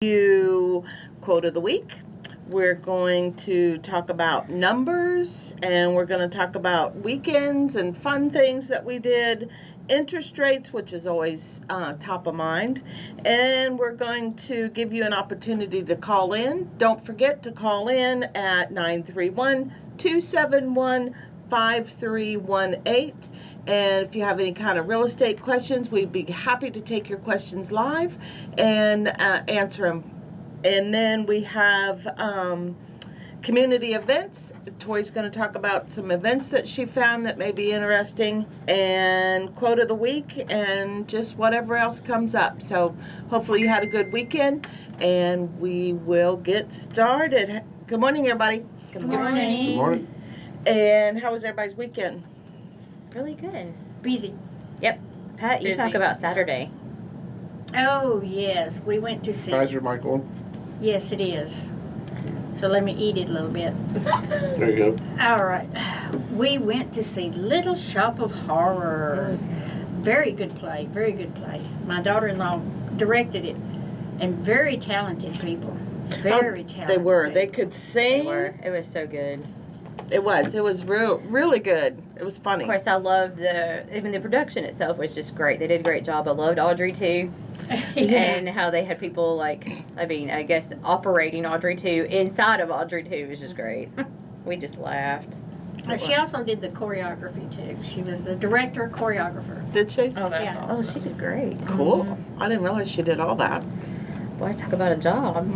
you quote of the week. We're going to talk about numbers, and we're going to talk about weekends and fun things that we did, interest rates, which is always top of mind, and we're going to give you an opportunity to call in. Don't forget to call in at 931-271-5318. And if you have any kind of real estate questions, we'd be happy to take your questions live and answer them. And then we have community events. Tori's going to talk about some events that she found that may be interesting, and quote of the week, and just whatever else comes up. So hopefully you had a good weekend, and we will get started. Good morning, everybody. Good morning. Good morning. And how was everybody's weekend? Really good. Busy. Yep. Pat, you Busy. talk about Saturday. Oh, yes. We went to see. How's your mic on? Yes, it is. So let me eat it a little bit. There you go. All right. We went to see Little Shop of Horrors. Very good play. Very good play. My daughter-in-law directed it. And very talented people. Very talented. They were. people. They could sing. They were. It was so good. It was really good. It was funny. Of course, I loved even the production itself was just great. They did a great job. I loved Audrey too. Yes. And how they had people I guess operating Audrey too inside of Audrey too was just great. We just laughed. She also did the choreography too. She was the director choreographer. Did she? Oh, that's Oh, awesome. she did great. Cool. I didn't realize she did all that. Boy, talk about a job.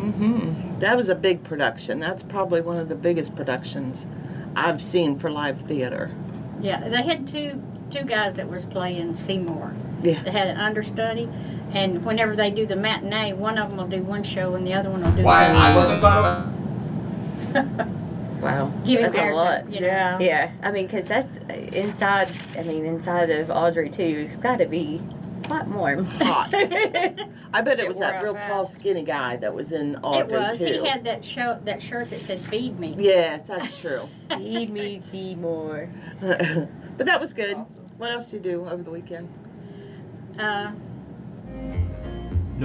That was a big production. That's probably one of the biggest productions I've seen for live theater. Yeah, they had two guys that was playing Seymour. Yeah. They had an understudy, and whenever they do the matinee, one of them will do one show and the other one will do Why another. I wasn't thought Wow. Give him That's a airtime, lot. you know? Yeah. I mean, because that's inside of Audrey too. It's got to be a lot more. Hot. I bet it was wore that out real fast. tall, skinny guy that was in It Audrey was. too. He had that shirt that said "Feed Me." Yes, that's true. Feed me Seymour. But that was good. What else did you do over the weekend? no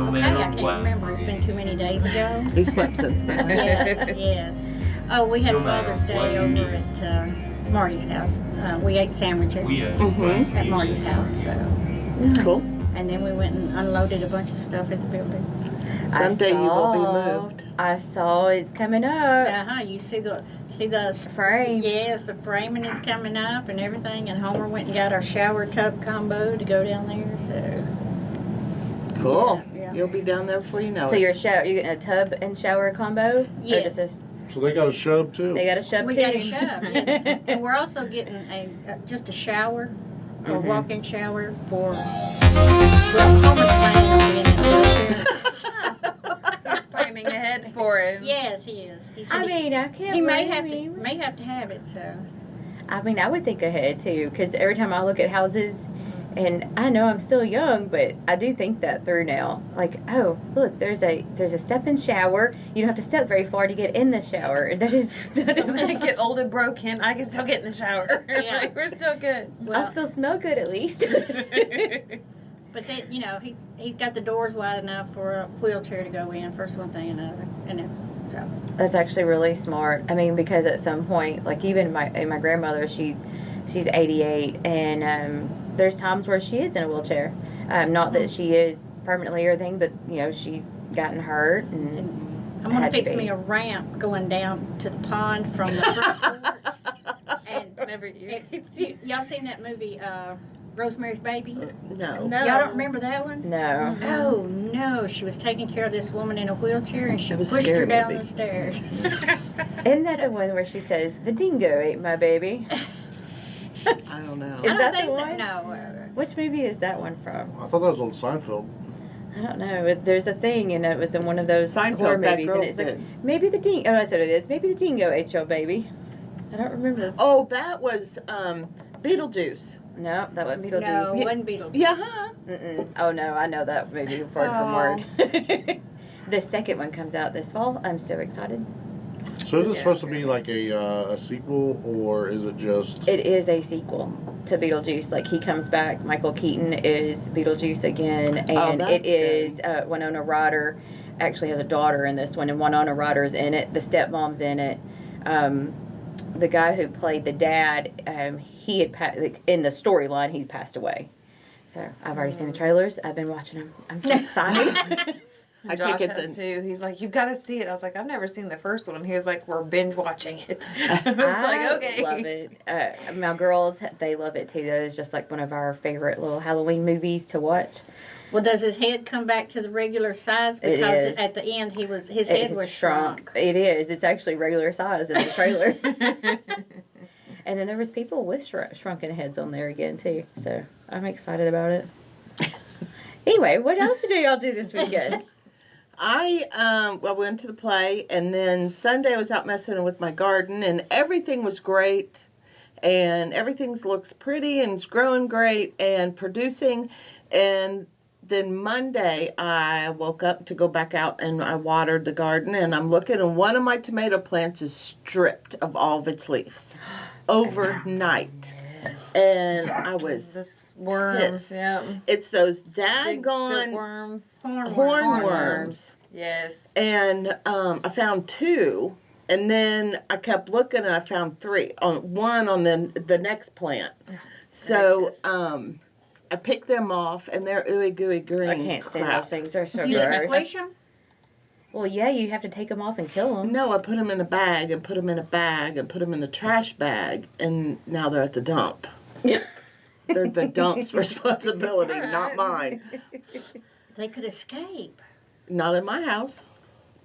I matter can't what. remember. It's been too many days ago. You slept since then. Yes, yes. Oh, we had No matter Father's Day what you over do. at Marty's house. We ate sandwiches We Mhm. at Marty's house. So. Cool. And then we went and unloaded a bunch of stuff at the building. Someday you will be moved. I saw it's coming up. You see the Frame. Yes, the framing is coming up and everything. And Homer went and got our shower tub combo to go down there. So Cool. Yeah. You'll be down there before you know So it. you're getting a tub and shower combo? Or Yes. just So they got a shove too. they got a shove we too. got a shove. Yes, and we're also getting just a shower, or Mhm. walk-in shower for. Well, Homer's planning on being in a wheelchair. Planning ahead for him. Yes, he is. He said I mean, I can't. he may blame have to have it. So I mean, I would think ahead too, because every time I look at houses, and I know I'm still young, but I do think that through now. Like, oh, look, there's a step-in shower. You don't have to step very far to get in the shower. And that is. So when I get old and broken, I can still get in the shower. Yeah. Like, we're still good. I still smell good at least. but then he's got the doors wide enough for a wheelchair to go in. First one thing, another, and then so. That's actually really smart. I mean, because at some point, like even my grandmother, she's 88, and there's times where she is in a wheelchair. Not that she is permanently or anything, but she's gotten hurt and. I'm gonna had to fix be. me a ramp going down to the pond from the front porch. And Whenever you. y'all seen that movie, Rosemary's Baby? No. No. Y'all don't remember that one? No. Oh no, she was taking care of this woman in a wheelchair and she That was a pushed her scary down movie. the stairs. Isn't that the one where she says, "The dingo ate my baby"? I don't know. Is I don't that the think so. one? No. Which movie is that one from? I thought that was on Seinfeld. I don't know. There's a thing, and it was in one of those Seinfeld, horror that movies, girl and it's like did. maybe the dingo. Oh, that's what it is. Maybe the dingo ate your baby. I don't remember. Oh, that was Beetlejuice. No, that wasn't No, Beetlejuice. it wasn't Beetlejuice. Yeah, huh? Mm-mm. Oh no, I know that movie word for word. The second one comes out this fall. I'm so excited. So is it Yeah. supposed to be like a sequel, or is it just? It is a sequel to Beetlejuice. Like he comes back. Michael Keaton is Beetlejuice again, and that's it is Winona Ryder actually has a daughter in this one, and Winona Ryder's in it. The stepmom's in it. The guy who played the dad, he had in the storyline, he passed away. So I've already seen the trailers. I've been watching them. I'm so excited. I Josh take it has then. too. He's like, you've got to see it. I was like, I've never seen the first one. He was like, we're binge watching it. I was like, okay. love it. My girls, they love it too. That is just like one of our favorite little Halloween movies to watch. Well, does his head come back to the regular size? It Because is. at the end, his head was shrunk. It is. It's actually regular size in the trailer. And then there was people with shrunken heads on there again too. So I'm excited about it. Anyway, what else did y'all do this weekend? I went to the play, and then Sunday I was out messing with my garden, and everything was great, and everything looks pretty, and it's growing great, and producing, and then Monday I woke up to go back out, and I watered the garden, and I'm looking, and one of my tomato plants is stripped of all of its leaves overnight, and I was This worms, pissed. yeah. It's those Big daggone silkworms. hornworms. Yes. And I found 2, and then I kept looking, and I found 3. One on the next plant. So gracious. I picked them off, and they're ooey gooey green. I can't stand crap. those things. They're so You didn't gross. squish them? Well, yeah, you have to take them off and kill them. No, I put them in a bag, and put them in a bag, and put them in the trash bag, and now they're at the dump. They're the dump's responsibility, not mine. They could escape. Not in my house.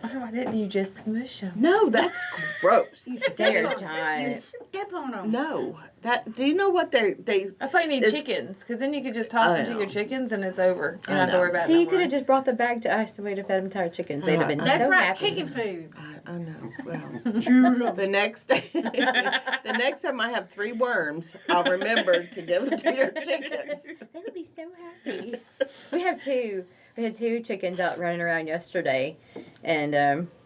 Why didn't you just smush them? No, that's gross. You They're step on giant. You step on them. No, do you know what they That's why you need It's- chickens, because then you could just toss I them to know. your chickens and it's over. You I don't have to know. worry about it. So no you could more. have just brought the bag to us and we'd have fed them to our chickens. They'd have been That's so right, happy. chicken food. I know. Well, the next the next time I have 3 worms, I'll remember to give them to your chickens. They would be so happy. We have 2. We had 2 chickens out running around yesterday, and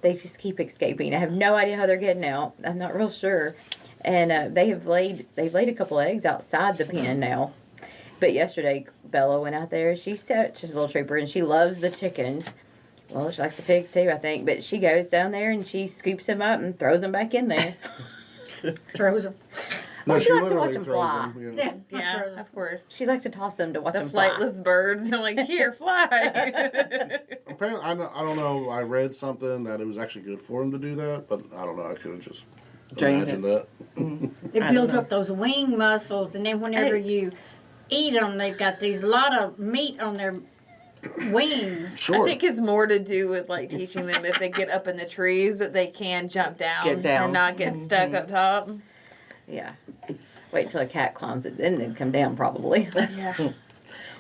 they just keep escaping. I have no idea how they're getting out. I'm not real sure. And they've laid a couple eggs outside the pen now. But yesterday, Bella went out there. She's such a little trooper, and she loves the chickens. Well, she likes the pigs too, I think. But she goes down there and she scoops them up and throws them back in there. Throws them. Well, she likes to watch literally them throws fly. them, yeah. Yeah, Throw them. of course. She likes to toss them to watch The them fly. flightless birds. I'm like, here, fly. Apparently, I don't know. I read something that it was actually good for him to do that, but I don't know. I could have just Drained imagined that. It I builds don't up those wing muscles, and then whenever you eat them, they've got these lot of meat on their wings. Sure. I think it's more to do with like teaching them if they get up in the trees that they can jump down, Get down. and not get stuck up top. Yeah. Wait till a cat climbs it, then it'd come down probably. Yeah.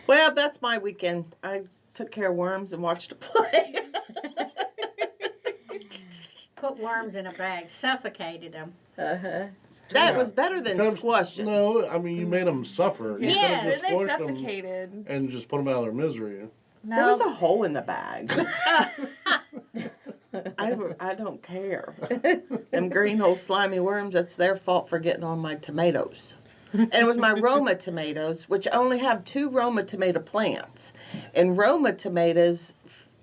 Well, that's my weekend. I took care of worms and watched it play. Put worms in a bag, suffocated them. Uh-huh. That was better than Instead of- squashing. No, I mean you made them suffer. You Yeah, could have just Then they squished them suffocated. and just put them out of their misery. There was a hole in the bag. I don't care. Them green old slimy worms, that's their fault for getting on my tomatoes. And it was my Roma tomatoes, which only have 2 Roma tomato plants. And Roma tomatoes,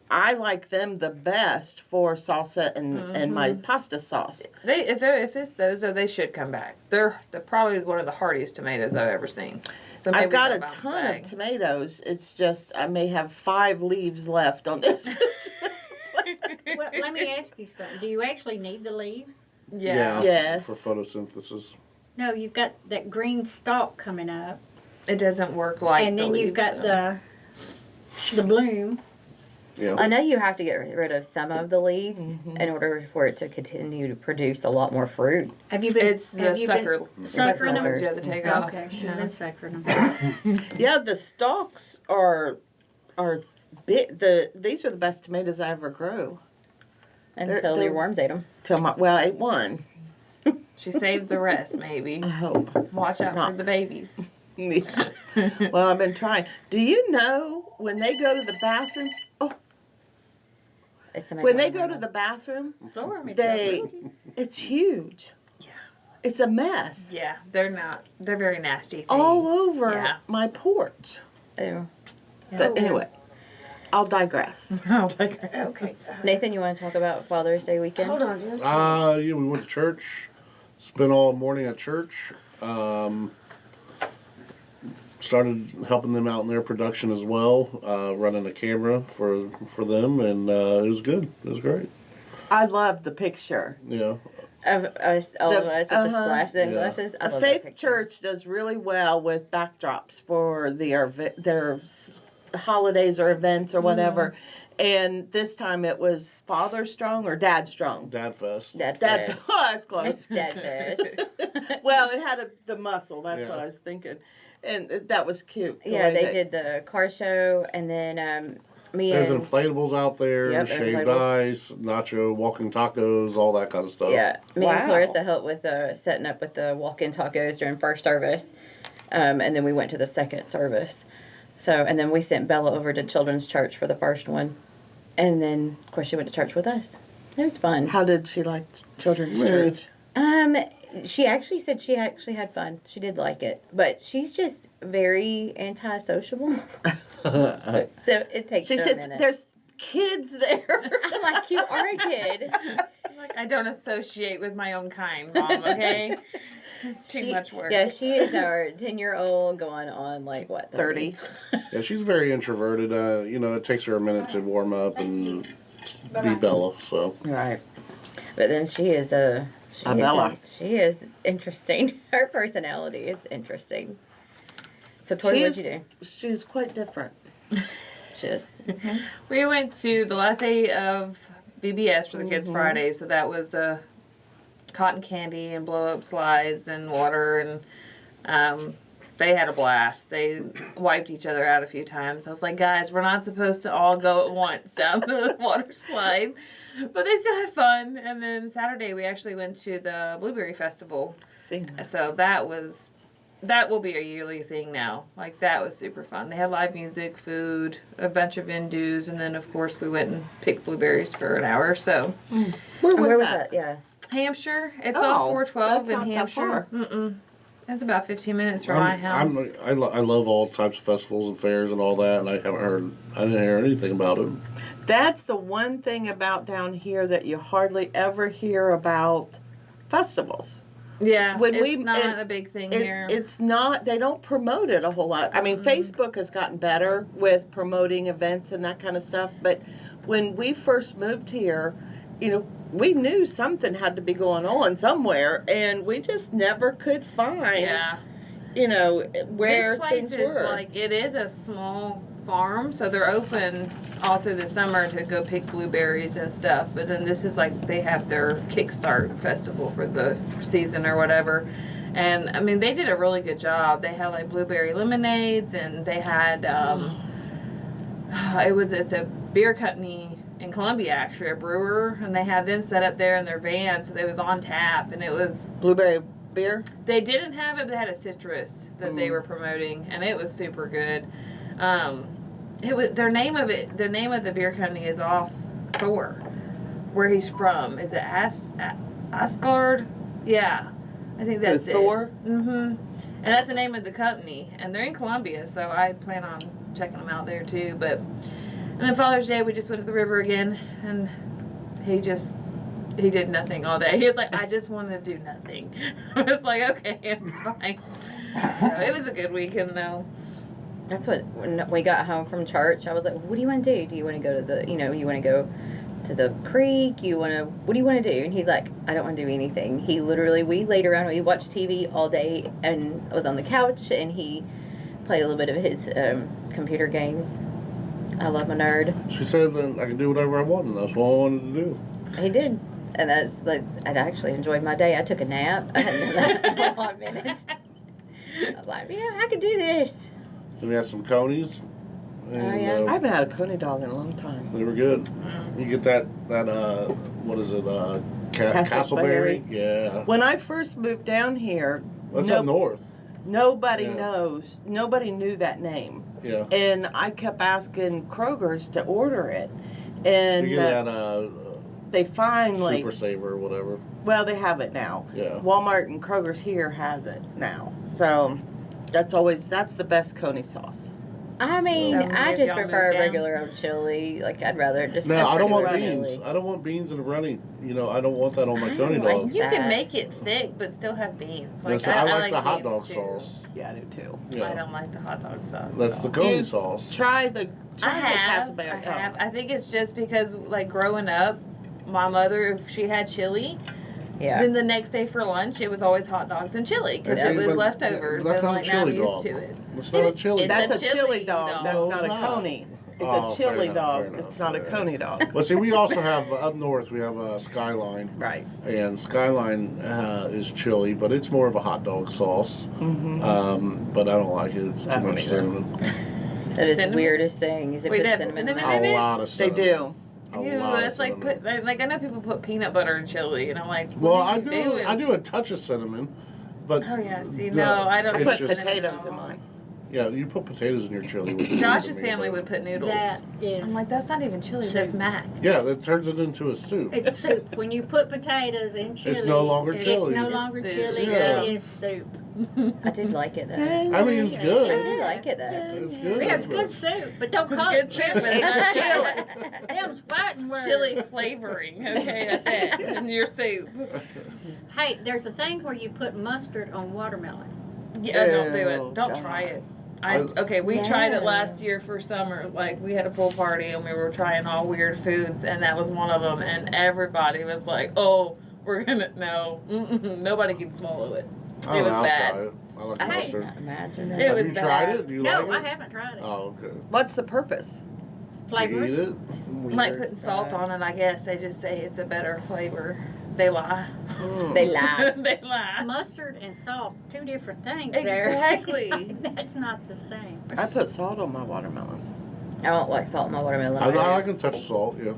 I like them the best for salsa and my pasta sauce. If it's those, though, they should come back. They're probably one of the hardiest tomatoes I've ever seen. So maybe I've got they'll a bounce ton back. of tomatoes. It's just I may have 5 leaves left on this. Well, let me ask you something. Do you actually need the leaves? Yeah. Yes. For photosynthesis. No, you've got that green stalk coming up, It doesn't work like and the then you've leaves, got though. the bloom. Yeah. I know you have to get rid of some of the leaves in order for it to continue to produce a lot more fruit. Have you been? It's the have you sucker. been suckering them? You have to take off. Okay, she's Yeah. been suckering them. Yeah, the stalks are big. These are the best tomatoes I ever grew. Until they're- your worms ate them. I ate one. She saved the rest, maybe. I hope. Watch out Not- for the babies. Yeah. Well, I've been trying. Do you know when they go to the bathroom? When they go to the bathroom, Flora, it's They- okay. it's huge. Yeah. It's a mess. Yeah, they're not. They're very nasty. Things. All over Yeah. my porch. Ew. But anyway, I'll digress. Okay. Nathan, you want to talk about Father's Day weekend? Hold on just a Yeah, we went to church. Spent all morning at church. Started helping them out in their production as well, running a camera for them, and it was good. It was great. I love the picture. Yeah. Of us, all of us with the sunglasses. I The love that Faith picture. Church does really well with backdrops for their holidays or events or whatever. And this time it was Father Strong or Dad Strong. Dad Fest. Dad Dad, Fest. oh, that's close. Dad Fest. Well, it had the muscle. That's Yeah. what I was thinking, and that was cute. the Yeah, way they did the car show, and then me There's and inflatables out there, Yep, there's shaved inflatables. ice, nacho, walking tacos, all that kind of stuff. yeah, me and Wow. Clarissa helped with setting up with the walk-in tacos during first service, and then we went to the second service. So, and then we sent Bella over to Children's Church for the first one, and then of course she went to church with us. It was fun. How did she like Children's Man. Church? She actually said she actually had fun. She did like it, but she's just very antisociable. So it takes She her a says minute. there's kids there. I'm like, you are a kid. Like, I don't associate with my own kind, Mom, okay? It's too much work. Yeah, she is our 10-year-old going on like what 30. Yeah, she's very introverted. It takes her a minute to warm up and be Bella. So Right. But then she is Bella. she is interesting. Her personality is interesting. So Tori, what'd you do? She's quite different. She is. We went to the last day of VBS for the Kids Mm-hmm. Friday, so that was cotton candy and blow up slides and water, and they had a blast. They wiped each other out a few times. I was like, guys, we're not supposed to all go at once down the water slide, but they still had fun. And then Saturday we actually went to the Blueberry Festival, See. so that will be a yearly thing now. Like, that was super fun. They had live music, food, a bunch of vendors, and then of course we went and picked blueberries for an hour or so. Where Where was was that? Yeah. Hampshire. It's Oh, off 412 that's in not that Hampshire. far. It's about 15 minutes from my house. I love all types of festivals and fairs and all that, and I didn't hear anything about it. That's the one thing about down here that you hardly ever hear about festivals. Yeah, When it's we- not and a big thing It, here. it's not, they don't promote it a whole lot. I mean, Facebook has gotten better with promoting events and that kind of stuff, but when we first moved here, we knew something had to be going on somewhere, and we just never could find, Yeah. where This place things is were. like, it is a small farm, so they're open all through the summer to go pick blueberries and stuff. But then this is like, they have their Kickstart festival for the season or whatever. And I mean, they did a really good job. They had like blueberry lemonades, and they had it's a beer company in Columbia, actually, a brewer, and they had them set up there in their van, so it was on tap, and it was, Blueberry beer. they didn't have it, but they had a citrus that they were promoting, and it was super good. It was their name of the beer company is off Thor, where he's from. Is it Asgard? Yeah, I think that's Thor? it. And that's the name of the company, and they're in Columbia, so I plan on checking them out there too. And then Father's Day, we just went to the river again, and he did nothing all day. He was like, I just want to do nothing. I was like, okay, it's fine. So it was a good weekend though. That's what, when we got home from church, I was like, what do you want to do? Do you want to go to you want to go to the creek? What do you want to do? And he's like, I don't want to do anything. We laid around, we watched TV all day, and I was on the couch, and he played a little bit of his computer games. I love a nerd. She said that I can do whatever I want, and that's what I wanted to do. He did. And I actually enjoyed my day. I took a nap. I hadn't done that in a hot minute. I was like, yeah, I could do this. Then we had some conies. And, yeah. I haven't had a coney dog in a long time. they were good. You get that what is it? Castleberry? Yeah. When I first moved down here, That's up north. nobody Yeah. nobody knew that name. Yeah. And I kept asking Kroger's to order it. And You get that they finally, Super Saver or whatever. well, they have it now. Yeah. Walmart and Kroger's here has it now. So that's the best coney sauce. I mean, So I maybe just I'll move prefer down. regular old chili. Like, I'd rather just. No, have I don't want regular beans. chili. I don't want beans in a runny. You know, I don't want that on my I coney like dog. You can that. make it thick, but still have beans. Like Listen, I like the hot beans dog too. sauce. Yeah, I do too. I Yeah, don't like the hot dog sauce. that's at the all. coney You- sauce. Try the I have. Castleberry. I have. I think it's just because, like, growing up, my mother, if she had chili, Yeah. then the next day for lunch it was always hot dogs and chili because Okay, it was but leftovers. that's and not a like now I'm chili used dog. to it. It's not a chili It's dog. That's a a chili chili dog. dog. That's No, not it's a not. coney. It's Oh, a fair chili enough, dog. fair enough, It's not a fair coney dog. Well, see, we also have up north. We have a Skyline, Right. and Skyline is chili, but it's more of a hot dog sauce. Mm-hmm. But I don't like it. It's I too don't much either. cinnamon. That is the Cinnamon? weirdest thing. Is it Wait, put that's cinnamon? cinnamon? on it? A lot of They cinnamon. do. A Ew, lot that's of like cinnamon. I know people put peanut butter in chili, and I'm like, Well, what I are do. you doing? I do a touch of cinnamon, but Oh yeah, see, the- no, I don't. I It's put just- potatoes in mine. yeah, you put potatoes in your chili. Which is Josh's weird to me, family but- would put noodles. That is. I'm like, that's not even chili, that's Soup. mac. Yeah, that turns it into a soup. It's soup. When you put potatoes in chili, no longer it's chili. no longer It's soup. chili. Yeah. It is soup. I did like it though. I mean, it's I good. did like it though. It's good. Yeah, it's good soup, but don't It's call good it soup, chili. but it's not chili. Them's fighting words. Chili flavoring, okay, that's it. In your soup. Hey, there's a thing where you put mustard on watermelon. Yeah, don't do Ew, it. Don't God. try it. I- Okay, we tried it No. last year for summer. Like, we had a pool party and we were trying all weird foods, and that was one of them. And everybody was like, "Oh, we're gonna no, nobody can swallow it." I It don't was know, I'll bad. try it. I like Hey. mustard. Imagine It that. Have was you tried bad. it? Do you No, like I it? haven't tried it. Oh, okay. What's the purpose? Do you Flavors. eat it? Like Weird putting salt stuff. on it, I guess. They just say it's a better flavor. They lie. They lie. They lie. Mustard and salt, two different things Exactly. there. That's not the same. I put salt on my watermelon. I don't like salt in my watermelon. I either. like a touch of salt, yeah.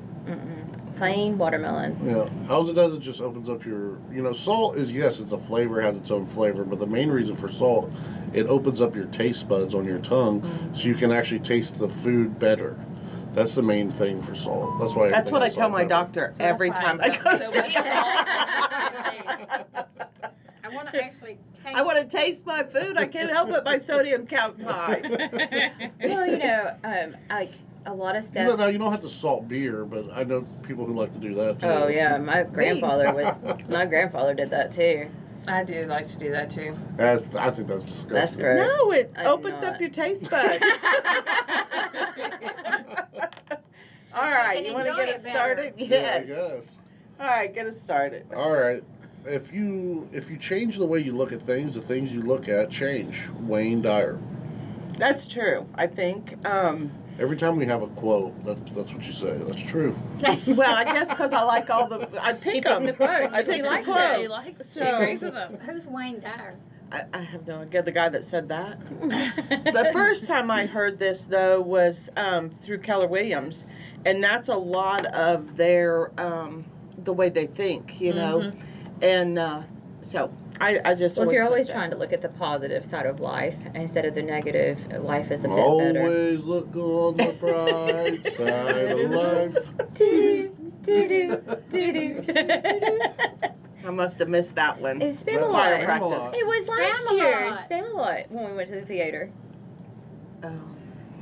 Plain watermelon. Yeah. All it does is just opens up your, salt is, yes, it's a flavor, has its own flavor, but the main reason for salt, it opens up your taste buds on your tongue so you can actually taste the food better. That's the main thing for salt. That's why. That's what I everything tell has my salt doctor So that's every why time I don't go so see much him. salt. I want to actually taste. I want to taste my food. I can't help it. My sodium count's high. Well, like a lot of pepper. stuff. Now you don't have to salt beer, but I know people who like to do that too. Oh yeah, my grandfather did that too. I do like to do that too. I think that's disgusting. That's gross. No, it I do opens not. up your taste buds. All right, you want to enjoy get it us started? Yeah, I Yes. guess. All right, get us started. All right. If you change the way you look at things, the things you look at change. Wayne Dyer. That's true. I think. Every time we have a quote, that's what you say. That's true. Well, I guess because I like all the. I pick She picks them. the quotes. I She pick the likes it. quotes. She likes So- she agrees with them. Who's Wayne Dyer? I have no idea. The guy that said that. The first time I heard this though was through Keller Williams, and that's a lot of their the way they think, and so I just. Well, if you're always like trying to look at the positive side of life instead of the negative, life is a bit better. Always look on the bright side of life. Doo-doo, doo-doo, doo-doo. I must have missed that one. It's Choir Spamalot. practice. It was last Spamalot. year. Spamalot when we went to the theater. Oh.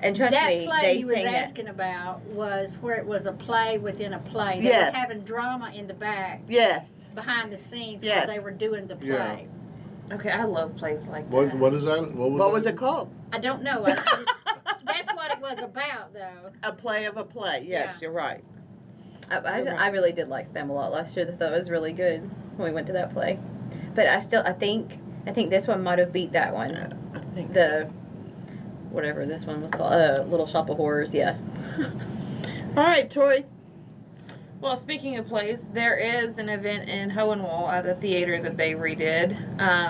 And trust That me, play they you was sang it. asking about was where it was a play within a play. They Yes. were having drama in the back, Yes. behind the scenes, Yes. while they were doing the Yeah. play. Okay, I love plays like What that. what is that? What was it called? I don't know. That's what it was about, though. A play of a play. Yes, Yeah. you're right. I really did like Spamalot last year. I thought it was really good when we went to that play. But I think this one might have beat that one. I think The whatever this one was called, Little Shop of Horrors. Yeah. All right, Tori. Well, speaking of plays, there is an event in Hohenwald at the theater that they redid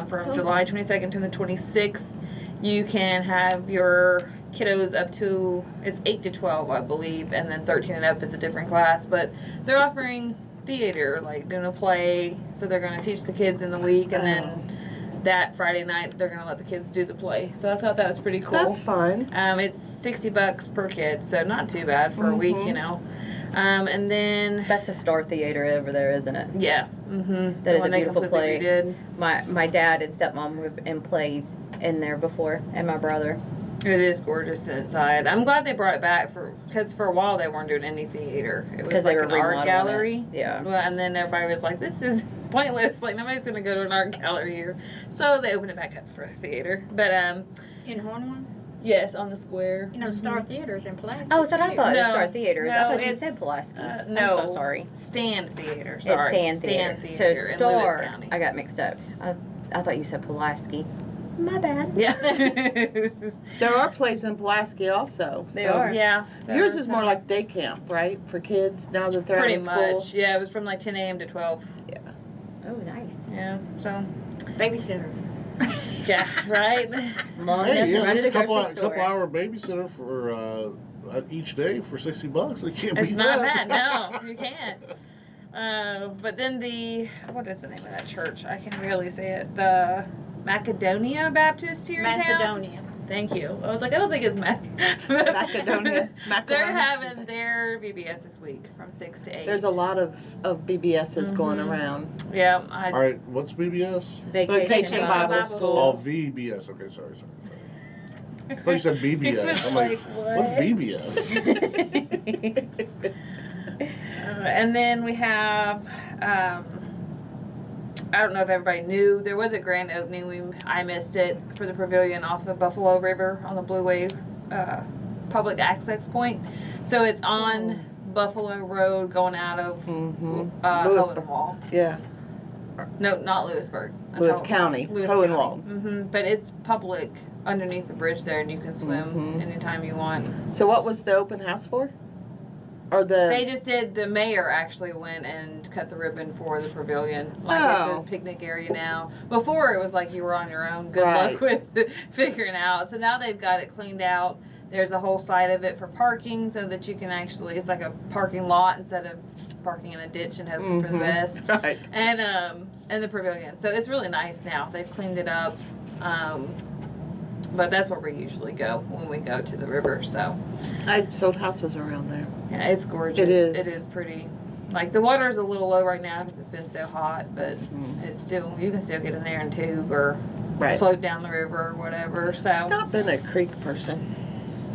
from July 22nd to the 26th. You can have your kiddos up to, it's 8 to 12, I believe, and then 13 and up is a different class. But they're offering theater, like doing a play. So they're going to teach the kids in the week, and then that Friday night, they're going to let the kids do the play. So I thought that was pretty cool. That's fine. It's $60 per kid, so not too bad for a week, And then, That's the Star Theater over there, isn't it? yeah. That is a beautiful place. Redid. My dad and stepmom were in plays in there before, and my brother. It is gorgeous inside. I'm glad they brought it back because for a while they weren't doing any theater. It was 'Cause they like were an art remodeling gallery. it. Yeah. Well, and then everybody was like, "This is pointless. Like nobody's gonna go to an art gallery here." So they opened it back up for a theater. But In Hornwall? yes, on the square. You know, Star Theater's in Pulaski. Oh, so I thought it was No. Star Theaters. I No, thought you it's, said Pulaski. no. I'm so sorry. Stand Theater. It's Sorry, Stand Theater. Theater So in Star, Lewis County. I got mixed up. I thought you said Pulaski. My bad. Yeah. There are plays in Pulaski also. They are. Yeah. Yours is more like day camp, right, for kids now that they're pretty out of school. much. Yeah, it was from like 10 a.m. to 12. Oh, nice. Yeah. So. Babysitter. Yeah. Right. Long Hey, enough to yeah, run to that's the a couple, grocery store. couple hour babysitter for each day for $60. They can't It's beat not that. bad. No, you can't. But then what is the name of that church? I can barely say it. The Macedonia Baptist here in town. Macedonia. Thank you. I was like, I don't think it's Macedonia. They're Macaroni. having their VBS this week from 6 to 8. There's a lot of BBSs going Mhm. around. Yeah. All right, what's BBS? Vacation Bible Bible School. Oh, VBS. Okay, sorry. I thought you said BBS. I'm like, what's BBS? And then we have, I don't know if everybody knew, there was a grand opening. I missed it for the pavilion off the Buffalo River on the Blue Wave public access point. So it's on Buffalo Road going out of Lewisburg. Hohenwald. Yeah, No, not Lewisburg. Lewis County, Hohenwald. But it's public underneath the bridge there, and you can swim Mhm. anytime you want. So what was the open house for? Or the They just did. The mayor actually went and cut the ribbon for the pavilion. Like Oh. it's a picnic area now. Before it was like you were on your own. Good Right. luck with figuring out. So now they've got it cleaned out. There's a whole side of it for parking, so that you can actually. It's like a parking lot instead of parking in a ditch and hoping for the Mhm. best. right. And the pavilion. So it's really nice now. They've cleaned it up. But that's where we usually go when we go to the river. So. I've sold houses around there. Yeah, it's gorgeous. It is. It is pretty. Like the water is a little low right now because it's been so hot, but it's still you can still get in there and tube or Right. float down the river or whatever. So, Not been a creek person.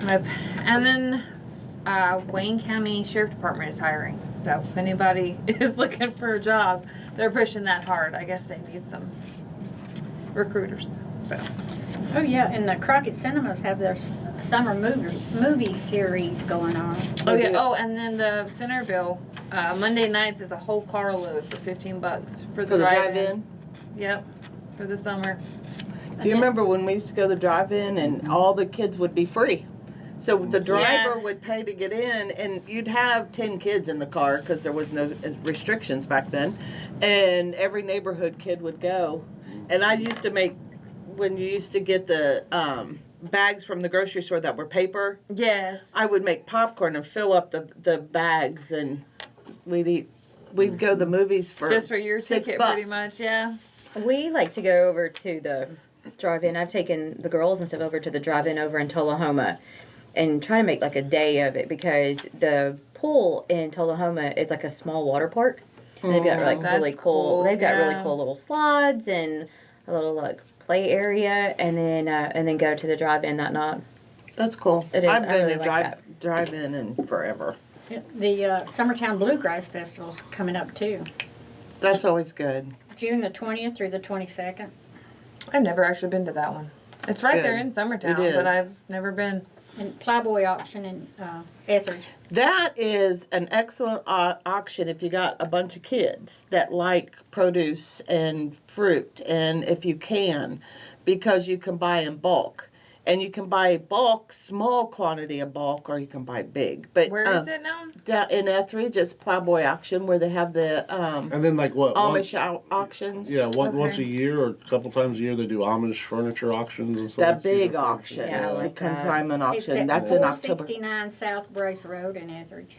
and then Wayne County Sheriff Department is hiring. So if anybody is looking for a job, they're pushing that hard. I guess they need some recruiters. So Oh, yeah, and the Crockett Cinemas have their summer movie series going on. oh They yeah. do. Oh, and then the Centerville Monday nights is a whole carload for $15 for the For the drive-in. drive-in. Yep, for the summer. Do you remember when we used to go to the drive-in and all the kids would be free? So the driver would pay to get in, and you'd have 10 kids in the car because there was no restrictions back then, and every neighborhood kid would go. And I used to make, when you used to get the bags from the grocery store that were paper, Yes. I would make popcorn and fill up the bags, and we'd go to the movies for Just for your $6. ticket, pretty much, yeah. We like to go over to the drive-in. I've taken the girls and stuff over to the drive-in over in Tullahoma and try to make like a day of it because the pool in Tullahoma is like a small water park. And they've got like That's really cool. They've got really yeah. cool little slides and a little like play area, and then go to the drive-in that night. That's cool. It is. I've I been really to like drive-in and forever. The Summertown Bluegrass Festival's coming up too. That's always good. June the 20th through the 22nd. I've never actually been to that one. It's right there good. in Summertown, It is. but I've never been. And Plyboy Auction in Etheridge. That is an excellent auction if you got a bunch of kids that like produce and fruit, and if you can, because you can buy in bulk. And you can buy bulk, small quantity of bulk, or you can buy big. But Where is it now? Down in Etheridge, it's Plyboy Auction where they have the And then like what? Amish auctions. Yeah, once Okay. a year or a couple times a year they do Amish furniture auctions and stuff. That big auction, Yeah, I like the that. consignment It's auction. at That's in October. 469 South Brace Road in Etheridge.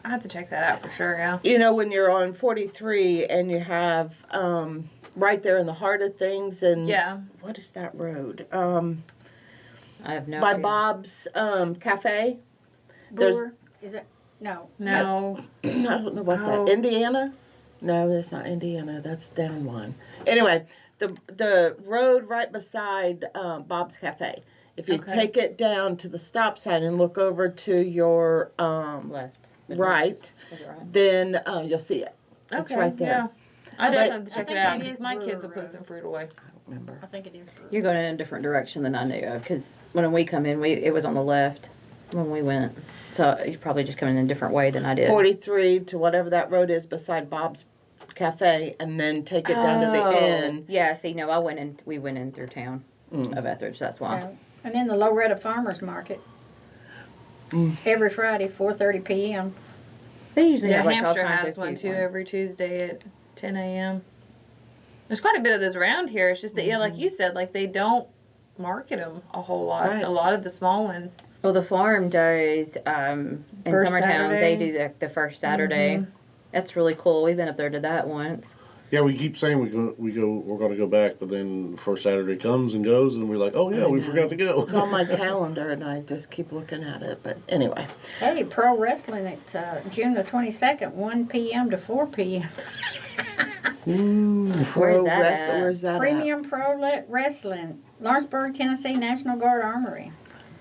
I have to check that out for sure, yeah. You know, when you're on 43 and you have right there in the heart of things, and Yeah. what is that road? I have no By idea. Bob's Cafe. There's- Brewer, is it? No. No. I don't know what Oh. that. Indiana? No, that's not Indiana. That's down one. Anyway, the road right beside Bob's Cafe. If you Okay. take it down to the stop sign and look over to your Left. right, Is it right? then you'll see it. It's Okay, right there. Yeah. I But- definitely have to I check think it out it because is my Brewer kids will put Road. some fruit away. Remember. I think it is. Brewer. You're going in a different direction than I knew of because when we come in, it was on the left when we went. So you're probably just coming in a different way than I did. 43 to whatever that road is beside Bob's Cafe, and then take it down to the Oh. end. Yeah, see, no, we went in through town of Etheridge. That's why. So, and then the Loretta Farmers Market. Every Friday, 4:30 p.m. They usually Yeah, have like Hampshire all kinds has of one cute too ones. every Tuesday at 10 a.m. There's quite a bit of those around here. It's just that, yeah, like you said, like they don't market them a whole lot. Right. A lot of the small ones. Well, the farm does in First Summertown. Saturday. They do the first Saturday. That's really cool. We've been up there to that once. Yeah, we keep saying we're going to go back, but then first Saturday comes and goes, and we're like, oh yeah, we forgot to go. It's on my calendar, and I just keep looking at it. But anyway, Hey, pro wrestling at June the 22nd, 1 p.m. to 4 p.m. Where's that at? Where's that Premium Pro Wrestling, Lawrenceburg, Tennessee, National Guard Armory.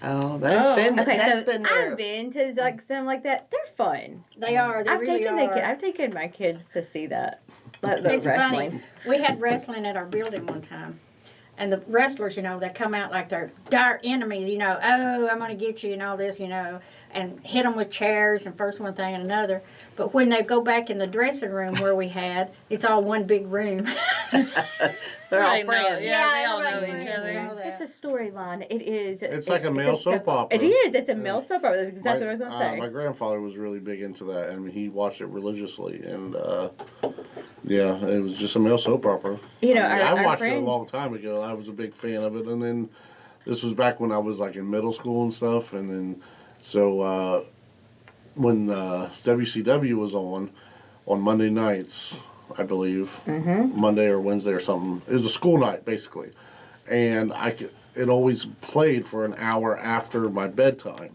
at? Oh, Oh. that's been there. I've been to like something like that. They're fun. They are. They I've really taken are. I've taken my kids to see that. The It's wrestling. funny. We had wrestling at our building one time. And the wrestlers, they come out like they're dire enemies, oh, I'm going to get you and all this, and hit them with chairs and first one thing and another. But when they go back in the dressing room where we had, it's all one big room. They're all They know, friends. yeah, they all know everybody's each friends and all other. that. It's a storyline. It is. It's like a it's male soap opera. It is. It's a male soap opera. That's exactly what I was My gonna say. grandfather was really big into that, and he watched it religiously, and yeah, it was just a male soap opera. You know, I our watched friends. it a long time ago. I was a big fan of it, and then this was back when I was like in middle school and stuff, and then so when WCW was on Monday nights, I believe, Monday or Wednesday or something. It was a school night basically, and it always played for an hour after my bedtime,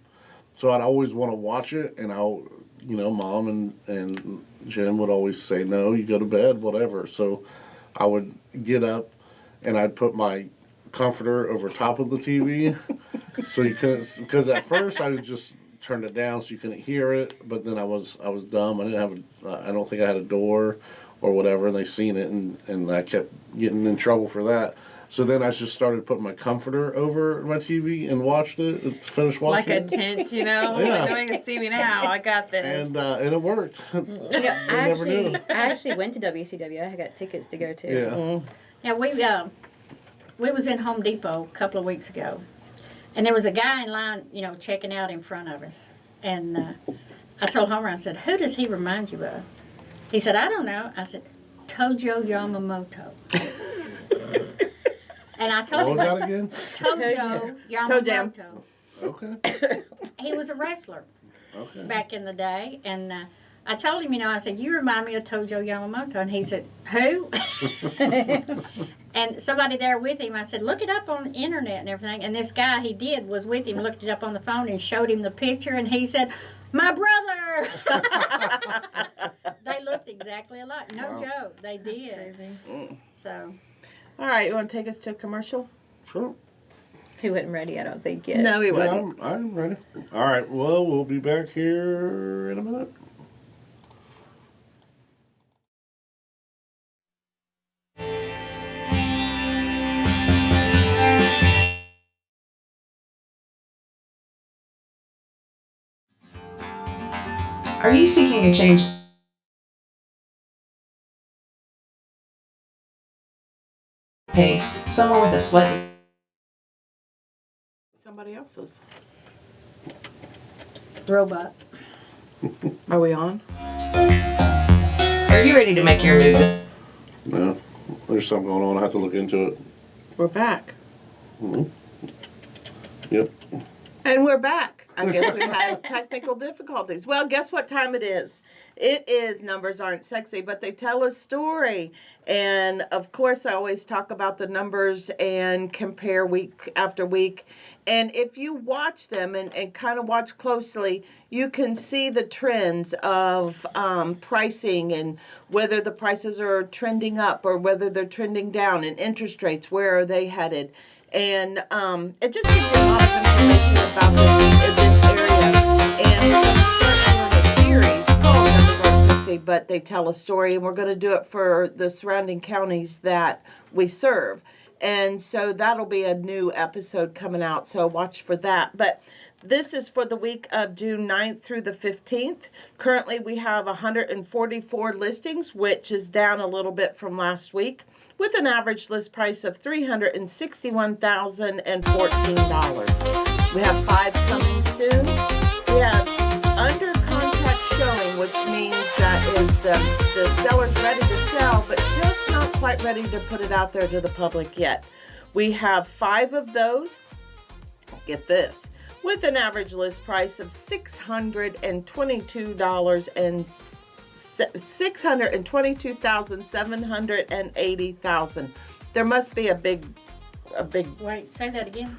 so I'd always want to watch it, and Mom and Jim would always say, no, you go to bed, whatever. So I would get up and I'd put my comforter over top of the TV so you couldn't, because at first I would just turn it down so you couldn't hear it, but then I was dumb. I didn't have I don't think I had a door or whatever, and they seen it, and I kept getting in trouble for that. So then I just started putting my comforter over my TV and watched it, finished Like watching a it. tent, Yeah. Like, nobody can see me now. I got this. And it worked. You know, never knew. I actually went to WCW. I got tickets to go to. Yeah. Yeah, we was in Home Depot a couple of weeks ago, and there was a guy in line, checking out in front of us. And I told Homer, I said, who does he remind you of? He said, I don't know. I said, Tojo Yamamoto. And I told What was him, that again? Tojo Jam. Yamamoto. Okay. He was a wrestler Okay. back in the day, and I told him, I said, you remind me of Tojo Yamamoto. And he said, who? And somebody there with him, I said, look it up on the internet and everything. And this guy, was with him, looked it up on the phone and showed him the picture, and he said, my brother! They looked exactly alike. No Wow. joke, they did. So, All right, you want to take us to a commercial? Sure. He wasn't ready, I don't think yet. No, he Yeah, wasn't. I'm ready. All right. Well, we'll be back here in a minute. Are you seeking a change? Pace, someone with a slightly Somebody else's. robot. Are we on? Are you ready to make your move? No, there's something going on. I have to look into it. We're back. Yep. And we're back. I guess we had technical difficulties. Well, guess what time it is? It is Numbers Aren't Sexy, but they tell a story. And of course, I always talk about the numbers and compare week after week. And if you watch them and kind of watch closely, you can see the trends of pricing and whether the prices are trending up or whether they're trending down, and interest rates, where are they headed? And it just gives you a lot of information about this area. And we're going to start doing a series called Numbers Aren't Sexy, but they tell a story. And we're going to do it for the surrounding counties that we serve. And so that'll be a new episode coming out. So watch for that. But this is for the week of June 9th through the 15th. Currently, we have 144 listings, which is down a little bit from last week, with an average list price of $361,014. We have 5 coming soon. We have under contract showing, which means that is the seller's ready to sell, but just not quite ready to put it out there to the public yet. We have 5 of those. Get this. With an average list price of $622,780,000. There must be a big. Wait, say that again.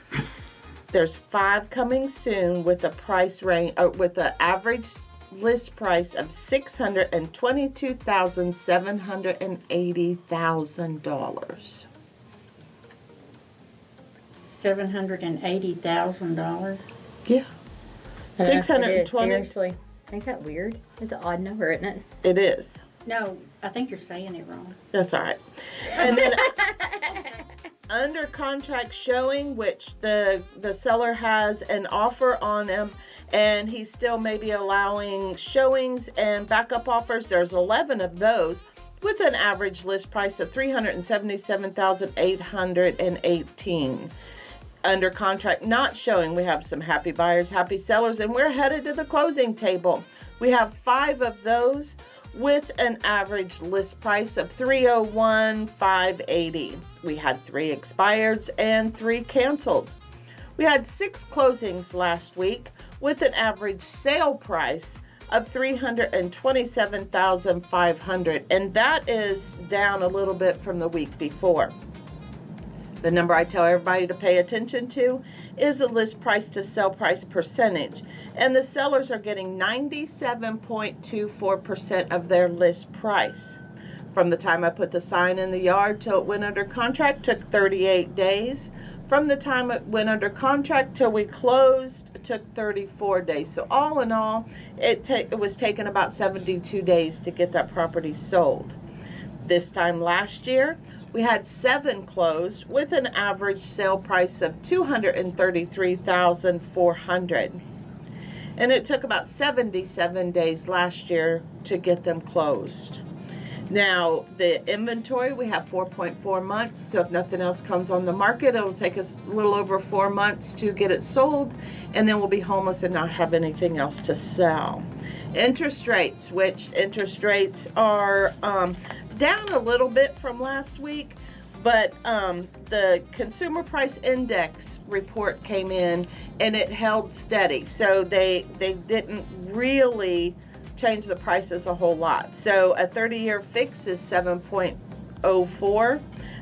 There's 5 coming soon with a price range, with an average list price of $622,780,000. $780,000. Yeah. I know, it is, 620. seriously. Ain't that weird? It's an odd number, isn't it? It is. No, I think you're saying it wrong. That's all right. And then under contract showing, which the seller has an offer on them, and he's still maybe allowing showings and backup offers. There's 11 of those with an average list price of $377,818. Under contract not showing, we have some happy buyers, happy sellers, and we're headed to the closing table. We have 5 of those with an average list price of $301,580. We had 3 expireds and 3 canceled. We had 6 closings last week with an average sale price of $327,500, and that is down a little bit from the week before. The number I tell everybody to pay attention to is the list price to sell price percentage. And the sellers are getting 97.24% of their list price. From the time I put the sign in the yard till it went under contract took 38 days. From the time it went under contract till we closed, it took 34 days. So all in all, it was taking about 72 days to get that property sold. This time last year, we had 7 closed with an average sale price of $233,400. And it took about 77 days last year to get them closed. Now, the inventory, we have 4.4 months. So if nothing else comes on the market, it'll take us a little over 4 months to get it sold. And then we'll be homeless and not have anything else to sell. Interest rates, which interest rates are down a little bit from last week, but the Consumer Price Index report came in and it held steady. So they didn't really change the prices a whole lot. So a 30-year fix is 7.04,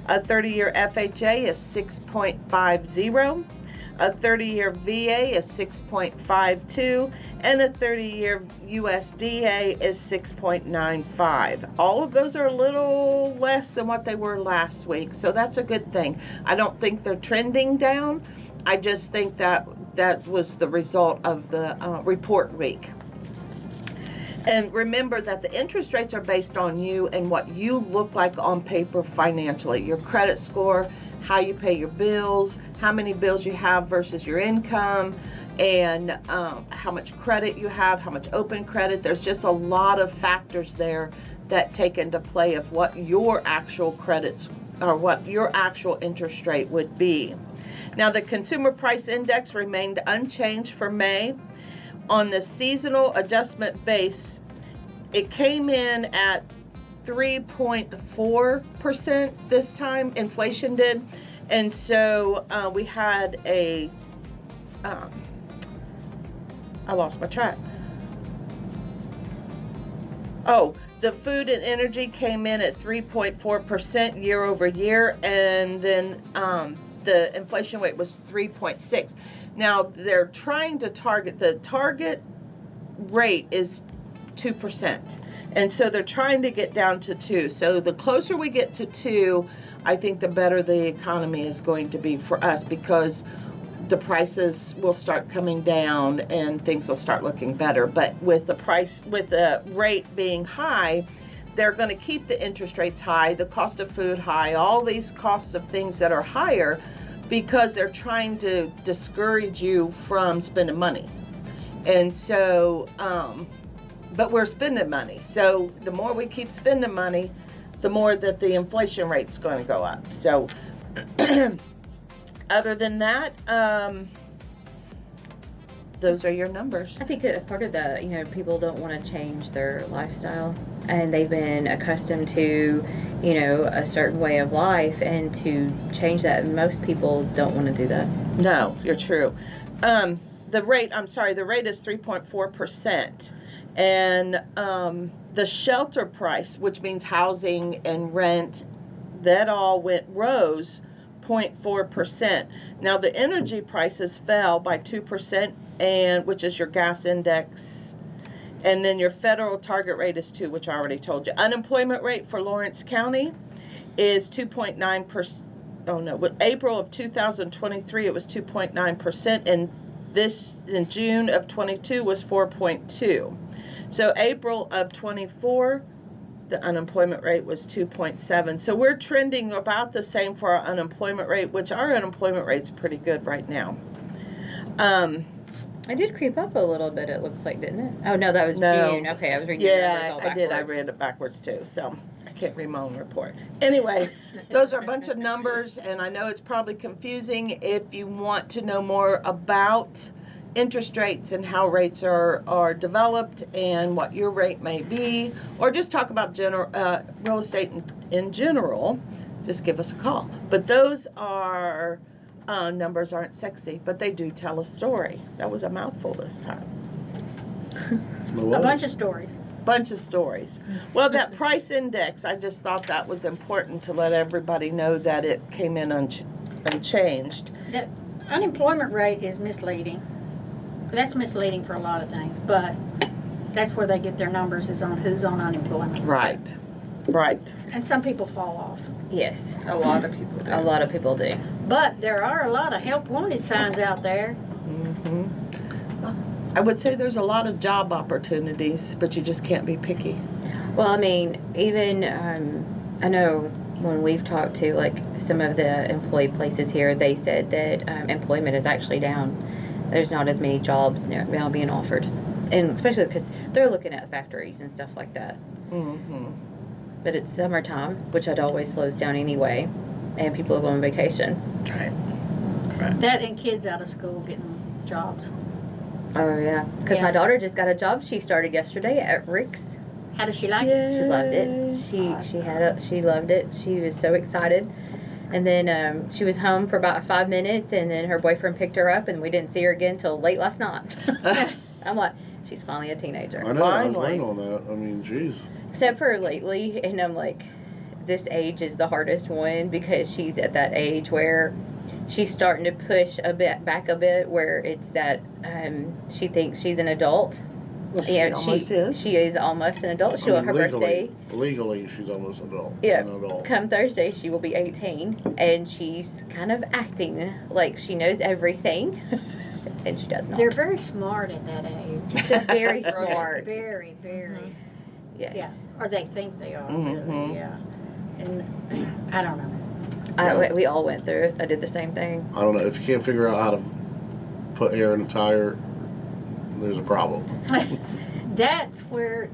a 30-year FHA is 6.50, a 30-year VA is 6.52, and a 30-year USDA is 6.95. All of those are a little less than what they were last week, so that's a good thing. I don't think they're trending down. I just think that was the result of the report week. And remember that the interest rates are based on you and what you look like on paper financially. Your credit score, how you pay your bills, how many bills you have versus your income, and how much credit you have, how much open credit. There's just a lot of factors there that take into play of what your actual credits or what your actual interest rate would be. Now, the Consumer Price Index remained unchanged for May. On the seasonal adjustment base, it came in at 3.4% this time, inflation did. And so we had I lost my track. Oh, the food and energy came in at 3.4% year over year, and then the inflation rate was 3.6. Now they're trying to target, the target rate is 2%. And so they're trying to get down to 2. So the closer we get to 2, I think the better the economy is going to be for us, because the prices will start coming down and things will start looking better. But with the rate being high, they're going to keep the interest rates high, the cost of food high, all these costs of things that are higher, because they're trying to discourage you from spending money. And so, but we're spending money. So the more we keep spending money, the more that the inflation rate's going to go up. So other than that, those are your numbers. I think that part of the, people don't want to change their lifestyle, and they've been accustomed to, a certain way of life, and to change that, most people don't want to do that. No, you're true. The rate is 3.4%. And the shelter price, which means housing and rent, that all rose 0.4%. Now the energy prices fell by 2%, and which is your gas index, and then your federal target rate is 2, which I already told you. Unemployment rate for Lawrence County is 2.9%. Oh no, with April of 2023 it was 2.9%, and this in June of 22 was 4.2. So April of 24, the unemployment rate was 2.7. So we're trending about the same for our unemployment rate, which our unemployment rate's pretty good right now. It did creep up a little bit, it looks like, didn't it? Oh, no, that was No. June. Okay, I was reading the numbers all I did. I backwards. read it backwards too, so I can't read my own report. Anyway, those are a bunch of numbers, and I know it's probably confusing. If you want to know more about interest rates and how rates are developed and what your rate may be, or just talk about real estate in general, just give us a call. But those are numbers aren't sexy, but they do tell a story. That was a mouthful this time. A bunch of stories. Bunch of stories. Well, that price index, I just thought that was important to let everybody know that it came in unchanged. The unemployment rate is misleading. That's misleading for a lot of things, but that's where they get their numbers, is on who's on unemployment. Right. Right. And some people fall off. Yes, A lot of people do. a lot of people do. But there are a lot of help wanted signs out there. Hmm. I would say there's a lot of job opportunities, but you just can't be picky. Well, I mean, even, I know when we've talked to, like, some of the employee places here, they said that employment is actually down. There's not as many jobs now being offered. And especially because they're looking at factories and stuff like that. Mm-hmm. But it's summertime, which it always slows down anyway, and people are going on vacation. Right. That and kids out of school getting jobs. Oh, yeah. Because Yeah. my daughter just got a job. She started yesterday at Rick's. How does she like it? She loved it. She loved it. She was so excited. And then she was home for about 5 minutes, and then her boyfriend picked her up, and we didn't see her again until late last night. I'm like, she's finally a teenager. I know, I was Finally. waiting on that. I mean, geez. Except for lately, and I'm like, this age is the hardest one, because she's at that age where she's starting to push back a bit, where it's that she thinks she's an adult. Well, she almost is. She is almost an adult. She I will mean, her birthday. Legally, she's almost an adult. Yeah. An adult. Come Thursday, she will be 18, and she's kind of acting like she knows everything, and she does not. They're very smart at that age. They're very smart. Very, very. Yes. Yeah. Or they think they are. Mhm. Really, yeah. And I don't know. We all went through it. I did the same thing. I don't know. If you can't figure out how to put air in a tire, there's a problem. That's where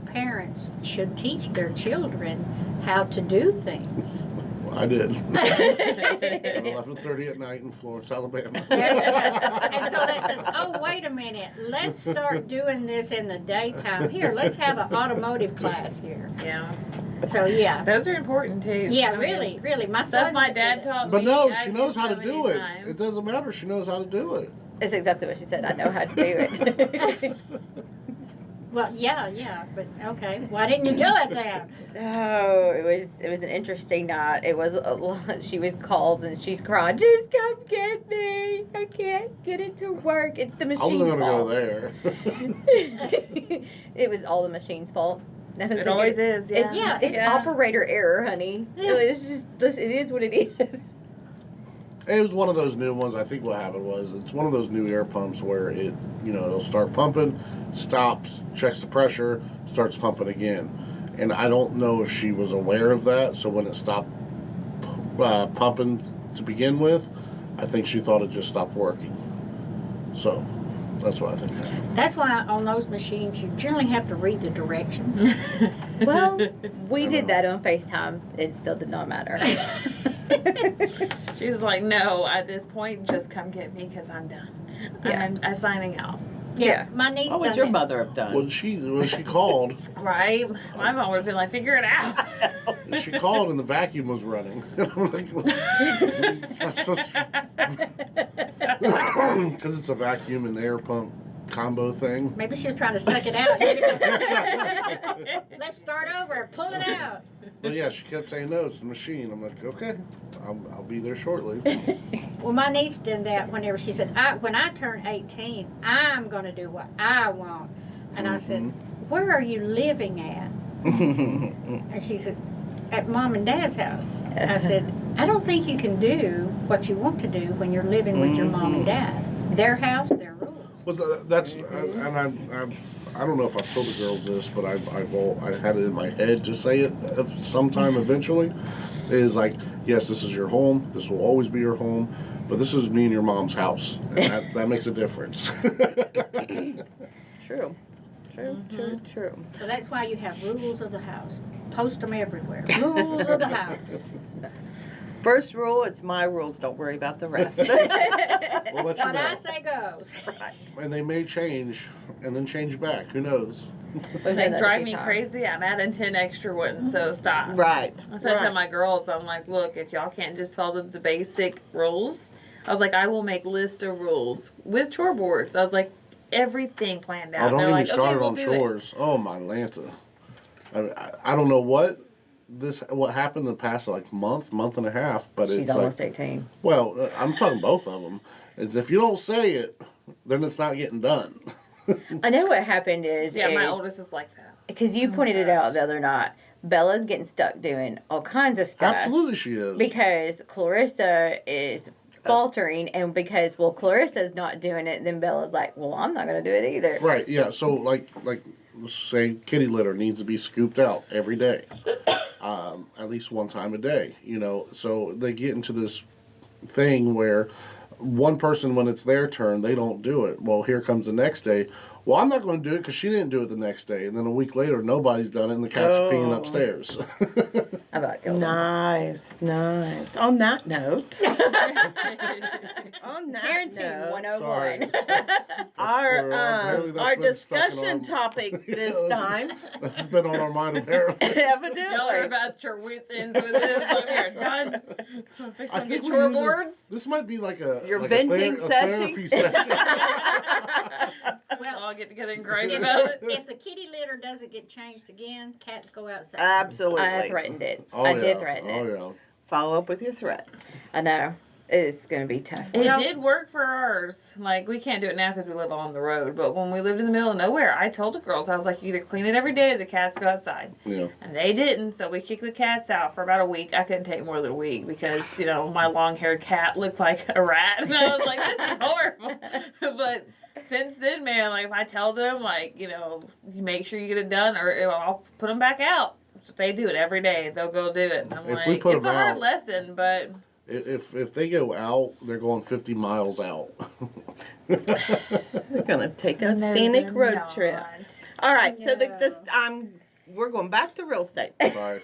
parents should teach their children how to do things. Well, I did. At 11:30 at night in Florence, Alabama. And so that says, oh, wait a minute, let's start doing this in the daytime. Here, let's have an automotive class here. Yeah. So, yeah. Those are important too. Yeah, I mean, really, really. My Stuff son my went to dad that. taught But me. no, I she did knows how so to do many it. times. It doesn't matter. She knows how to do it. That's exactly what she said. I know how to do it. Well, yeah, but okay. Why didn't you do it then? No, it was an interesting night. It was a lot. She was calls and she's crying. Just come get me. I can't get it to work. It's the I machine's wasn't gonna go fault. there. It was all the machine's fault. It always is. Yeah. It's operator error, honey. It's just it is what it is. It was one of those new ones. I think what happened was it's one of those new air pumps where it'll start pumping, stops, checks the pressure, starts pumping again. And I don't know if she was aware of that. So when it stopped pumping to begin with, I think she thought it just stopped working. So that's what I think happened. That's why on those machines you generally have to read the directions. Well, we did that on FaceTime. It still did not matter. She was like, no, at this point, just come get me because I'm done. Yeah. I'm signing out. Yeah. My niece What would done your that. mother have done? When she called, Right? My mom would have been like, figure it out. she called and the vacuum was running. I'm like, because it's a vacuum and air pump combo thing. Maybe she was trying to suck it out. Let's start over. Pull it out. But yeah, she kept saying no, it's the machine. I'm like, okay, I'll be there shortly. Well, my niece did that whenever she said, when I turn 18, I'm going to do what I want. And I said, where are you living at? And she said, at Mom and Dad's house. I said, I don't think you can do what you want to do when you're living with your mom and dad. Their house, their rules. Well, that's and I don't know if I've told the girls this, but I had it in my head to say it sometime eventually. Is like, yes, this is your home. This will always be your home, but this is me and your mom's house, and that makes a difference. True. True. So that's why you have rules of the house. Post them everywhere. Rules of the house. First rule, it's my rules. Don't worry about the rest. We'll let you What know. I say goes. And they may change and then change back. Who knows? They drive me crazy. I'm adding 10 extra ones, so stop. Right. So I tell my girls, I'm like, look, if y'all can't just follow the basic rules, I was like, I will make list of rules with chore boards. I was like, everything planned out. Oh, don't They're get like, me started okay, we'll on do chores. Oh my Lanta. I don't know what happened the past month and a half, but She's it's almost like, 18. well, I'm talking both of them. It's if you don't say it, then it's not getting done. I know what happened is. Yeah, my oldest is like that. Because you pointed it out the other night. Bella's getting stuck doing all kinds of stuff. Absolutely, she is. Because Clarissa is faltering, and because Clarissa's not doing it, then Bella's like, well, I'm not going to do it either. Right. Yeah. So like let's say kitty litter needs to be scooped out every day, at least one time a day. So they get into this thing where one person, when it's their turn, they don't do it. Well, here comes the next day. Well, I'm not going to do it because she didn't do it the next day. And then a week later, nobody's done it, and the cat's peeing upstairs. How about Gilda? Nice. On that note, Parenting 101. Sorry. our discussion topic this time, That's been on our mind, apparently. Y'all are evidently, about your wits ends with this. Like, we're done. Fix I some think good we chore use this- boards. This might be like a Your like venting a session? therapy session. Well, All get together and gripe about it. if the kitty litter doesn't get changed again, cats go outside. absolutely. I threatened it. Oh, I yeah. did threaten it. Oh yeah. Follow up with your threat. I know. It's going to be tough. It did work for ours. Like, we can't do it now because we live on the road. But when we lived in the middle of nowhere, I told the girls, I was like, you either clean it every day or the cats go outside. Yeah. And they didn't, so we kicked the cats out for about a week. I couldn't take more than a week because, my long-haired cat looked like a rat. And I was like, this is horrible. But since then, man, like, if I tell them, like, you make sure you get it done or I'll put them back out. So they do it every day. They'll go do it. And I'm If we like, put it's a them hard out- lesson, but... If they go out, they're going 50 miles out. We're gonna take a No, scenic they're road not. trip. All right, so No. we're going back to real estate. Sorry.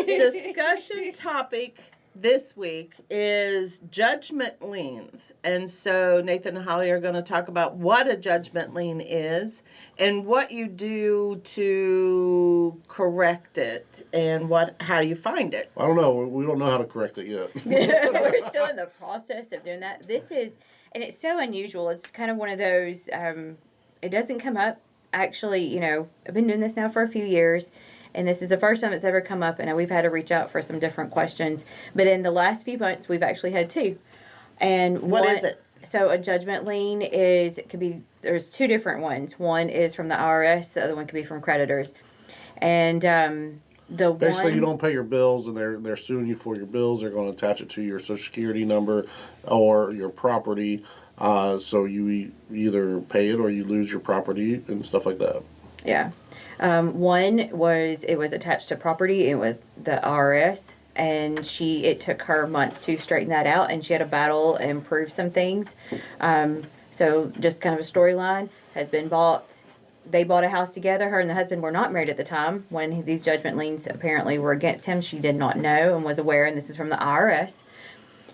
Discussion topic this week is judgment liens. And so Nathan and Holly are going to talk about what a judgment lien is and what you do to correct it and how you find it. I don't know. We don't know how to correct it yet. We're still in the process of doing that. This is, and it's so unusual. It's kind of one of those, it doesn't come up. Actually, I've been doing this now for a few years, and this is the first time it's ever come up, and we've had to reach out for some different questions. But in the last few months, we've actually had two. And What is it? So a judgment lien there's two different ones. One is from the IRS, the other one could be from creditors. And the Basically, one, you don't pay your bills, and they're suing you for your bills. They're going to attach it to your Social Security number or your property. So you either pay it or you lose your property and stuff like that. yeah, one was it was attached to property. It was the IRS, and it took her months to straighten that out, and she had to battle and prove some things. So just kind of a storyline has been bought. They bought a house together. Her and the husband were not married at the time when these judgment liens apparently were against him. She did not know and was aware, and this is from the IRS.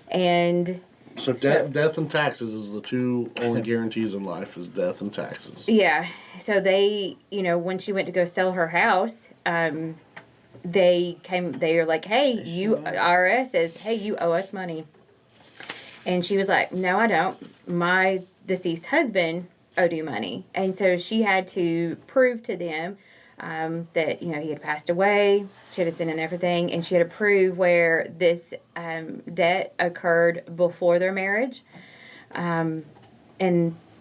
And So death and taxes is the two only guarantees in life, is death and taxes. yeah, so they, when she went to go sell her house, they were like, hey, IRS says, hey, you owe us money. And she was like, no, I don't. My deceased husband owed you money. And so she had to prove to them that, he had passed away. She had to send in everything. And she had to prove where this debt occurred before their marriage. And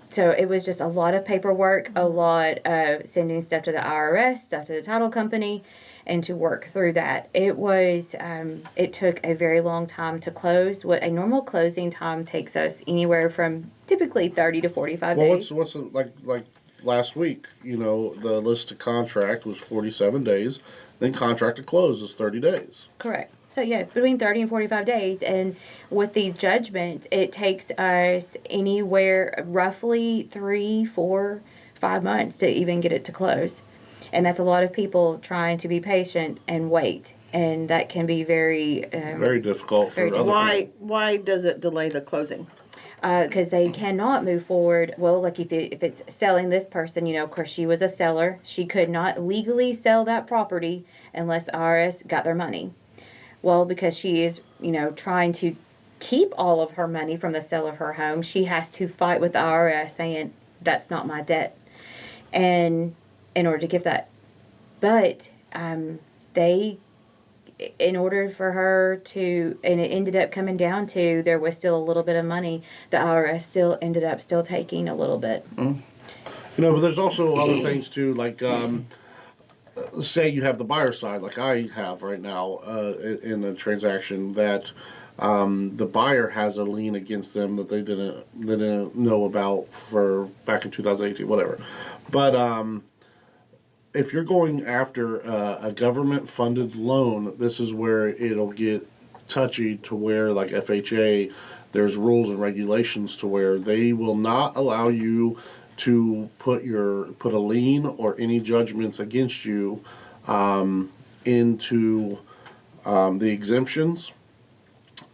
so it was just a lot of paperwork, a lot of sending stuff to the IRS, stuff to the title company, and to work through that. It was, it took a very long time to close. What a normal closing time takes us anywhere from typically 30 to 45 days. What's like last week, the list to contract was 47 days, then contract to close is 30 days. Correct. So yeah, between 30 and 45 days. And with these judgments, it takes us anywhere roughly 3, 4, 5 months to even get it to close. And that's a lot of people trying to be patient and wait. And that can be very difficult for other people. Why does it delay the closing? Because they cannot move forward. Well, like if it's selling this person, of course she was a seller. She could not legally sell that property unless the IRS got their money. Well, because she is, trying to keep all of her money from the sale of her home, she has to fight with the IRS saying, that's not my debt. And in order to give that. But in order for her to, and it ended up coming down to, there was still a little bit of money, the IRS still ended up taking a little bit. Mm-hmm. But there's also other things too, like say you have the buyer side, like I have right now in a transaction, that the buyer has a lien against them that they didn't know about for back in 2018, whatever. But if you're going after a government-funded loan, this is where it'll get touchy, to where, like FHA, there's rules and regulations to where they will not allow you to put a lien or any judgments against you into the exemptions.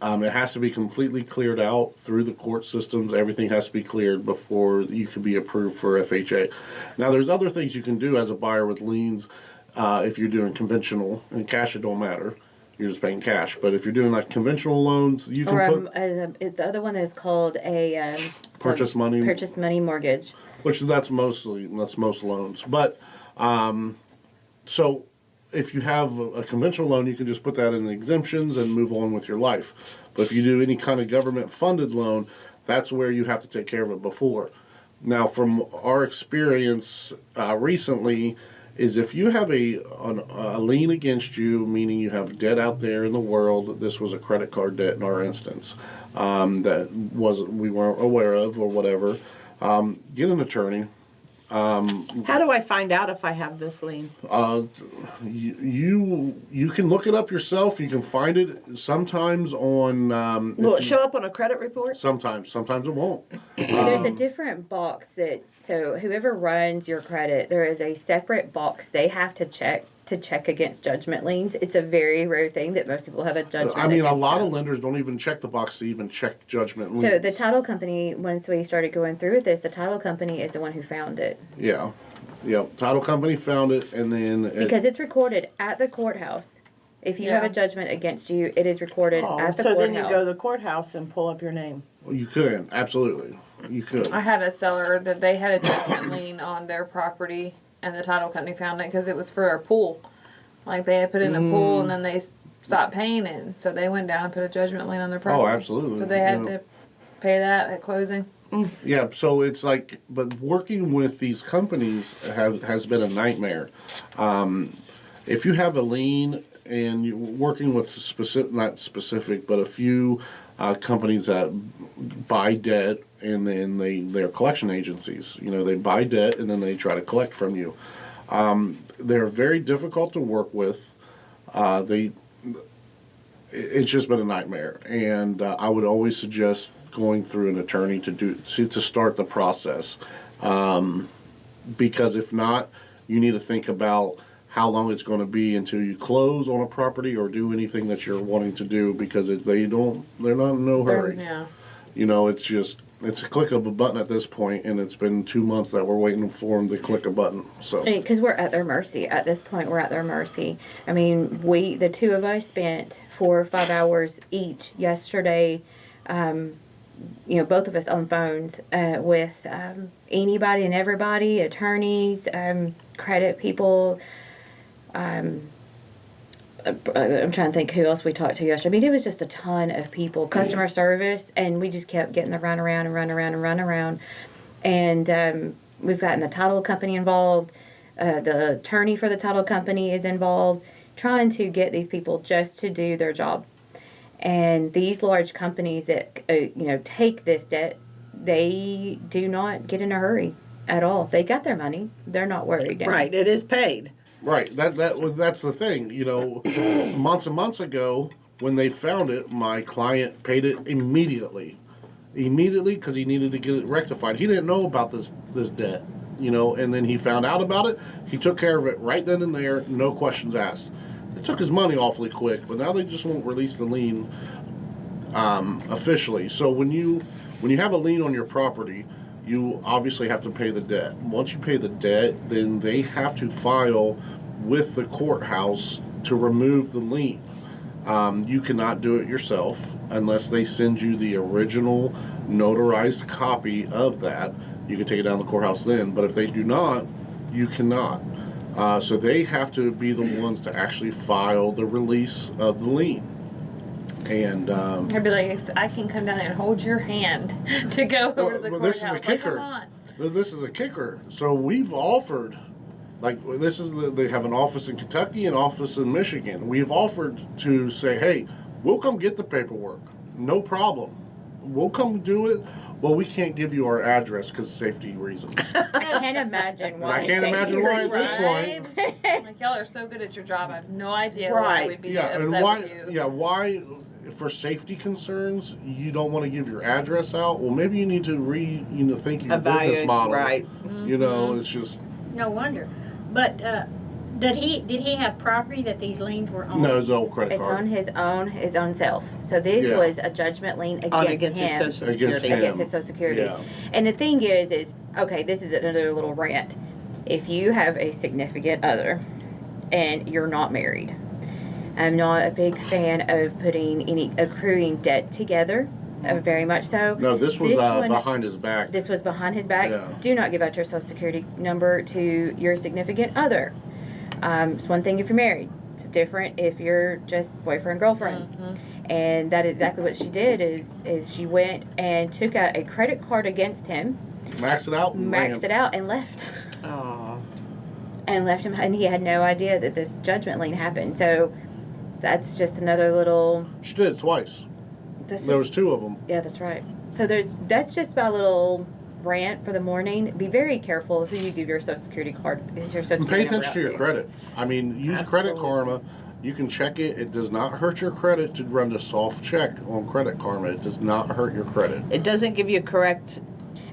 It has to be completely cleared out through the court systems. Everything has to be cleared before you can be approved for FHA. Now, there's other things you can do as a buyer with liens if you're doing conventional, and cash, it don't matter. You're just paying cash. But if you're doing like conventional loans, you can the other one is called a purchase money mortgage, which that's most loans. But so if you have a conventional loan, you can just put that in the exemptions and move on with your life. But if you do any kind of government-funded loan, that's where you have to take care of it before. Now, from our experience recently, is if you have a lien against you, meaning you have debt out there in the world, this was a credit card debt in our instance, that we weren't aware of or whatever, get an attorney. How do I find out if I have this lien? You can look it up yourself. You can find it sometimes on. Will it show up on a credit report? Sometimes it won't. There's a different box so whoever runs your credit, there is a separate box they have to check against judgment liens. It's a very rare thing that most people have a judgment. I mean, a lot of lenders don't even check the box to even check judgment liens. So the title company, once we started going through with this, the title company is the one who found it. Yeah. Title company found it, and then because it's recorded at the courthouse. If you have a judgment against you, it is recorded at the courthouse. So then you go to the courthouse and pull up your name. You could, absolutely. You could. I had a seller that they had a judgment lien on their property, and the title company found it because it was for a pool. Like they had put in a pool, and then they stopped paying it, so they went down and put a judgment lien on their property. Oh, absolutely. So they had to pay that at closing. Yeah, so it's like, but working with these companies has been a nightmare. if you have a lien and you're working with not specific, but a few companies that buy debt, and then they're collection agencies. They buy debt and then they try to collect from you. They're very difficult to work with. It's just been a nightmare, and I would always suggest going through an attorney to start the process, because if not, you need to think about how long it's going to be until you close on a property or do anything that you're wanting to do, because they're not in no hurry. Yeah. It's a click of a button at this point, and it's been 2 months that we're waiting for them to click a button. So Because we're at their mercy. At this point, we're at their mercy. I mean, the two of us spent 4 or 5 hours each yesterday, both of us on phones with anybody and everybody, attorneys, credit people. I'm trying to think who else we talked to yesterday. I mean, it was just a ton of people, customer service, and we just kept getting the run around. And we've gotten the title company involved. The attorney for the title company is involved, trying to get these people just to do their job. And these large companies that, take this debt, they do not get in a hurry at all. They got their money. They're not worried. Right, it is paid. Right, that's the thing. Months and months ago, when they found it, my client paid it immediately, because he needed to get it rectified. He didn't know about this debt, and then he found out about it. He took care of it right then and there, no questions asked. It took his money awfully quick, but now they just won't release the lien officially. So when you have a lien on your property, you obviously have to pay the debt. Once you pay the debt, then they have to file with the courthouse to remove the lien. You cannot do it yourself unless they send you the original notarized copy of that. You can take it down to the courthouse then, but if they do not, you cannot. So they have to be the ones to actually file the release of the lien. And I'd be like, I can come down there and hold your hand to go over to the courthouse. This is a kicker. Come on. This is a kicker. So we've offered, they have an office in Kentucky, an office in Michigan. We've offered to say, hey, we'll come get the paperwork, no problem. We'll come do it. Well, we can't give you our address because of safety reasons. I can't imagine why. I can't imagine why at this point. Like, y'all are so good at your job. I have no idea Right. why we'd be Yeah, and upset why? with you. Yeah, why? For safety concerns, you don't want to give your address out. Well, maybe you need to think your business model. Right. It's just No wonder. But did he have property that these liens were on? no, his old credit It's card. on his own self. So this Yeah. was a judgment lien Against him. his Social Against Security. him. Against his Social Security. Yeah. And the thing is okay, this is another little rant. If you have a significant other and you're not married, I'm not a big fan of putting any accruing debt together, very much so. No, this was one- behind his back. This was behind his back. Yeah. Do not give out your Social Security number to your significant other. It's one thing if you're married. It's different if you're just boyfriend, girlfriend. And that is exactly what she did is she went and took out a credit card against him, Maxed it out. And maxed it out, and left. Oh. And left him, and he had no idea that this judgment lien happened. So that's just another little. She did it twice. That's There just, was 2 of them. yeah, that's right. So that's just my little rant for the morning. Be very careful who you give your Social Security card, your Social And Security pay number attention out to your credit. I mean, use Credit Absolutely. Karma. You can check it. It does not hurt your credit to run a soft check on Credit Karma. It does not hurt your credit. It doesn't give you correct.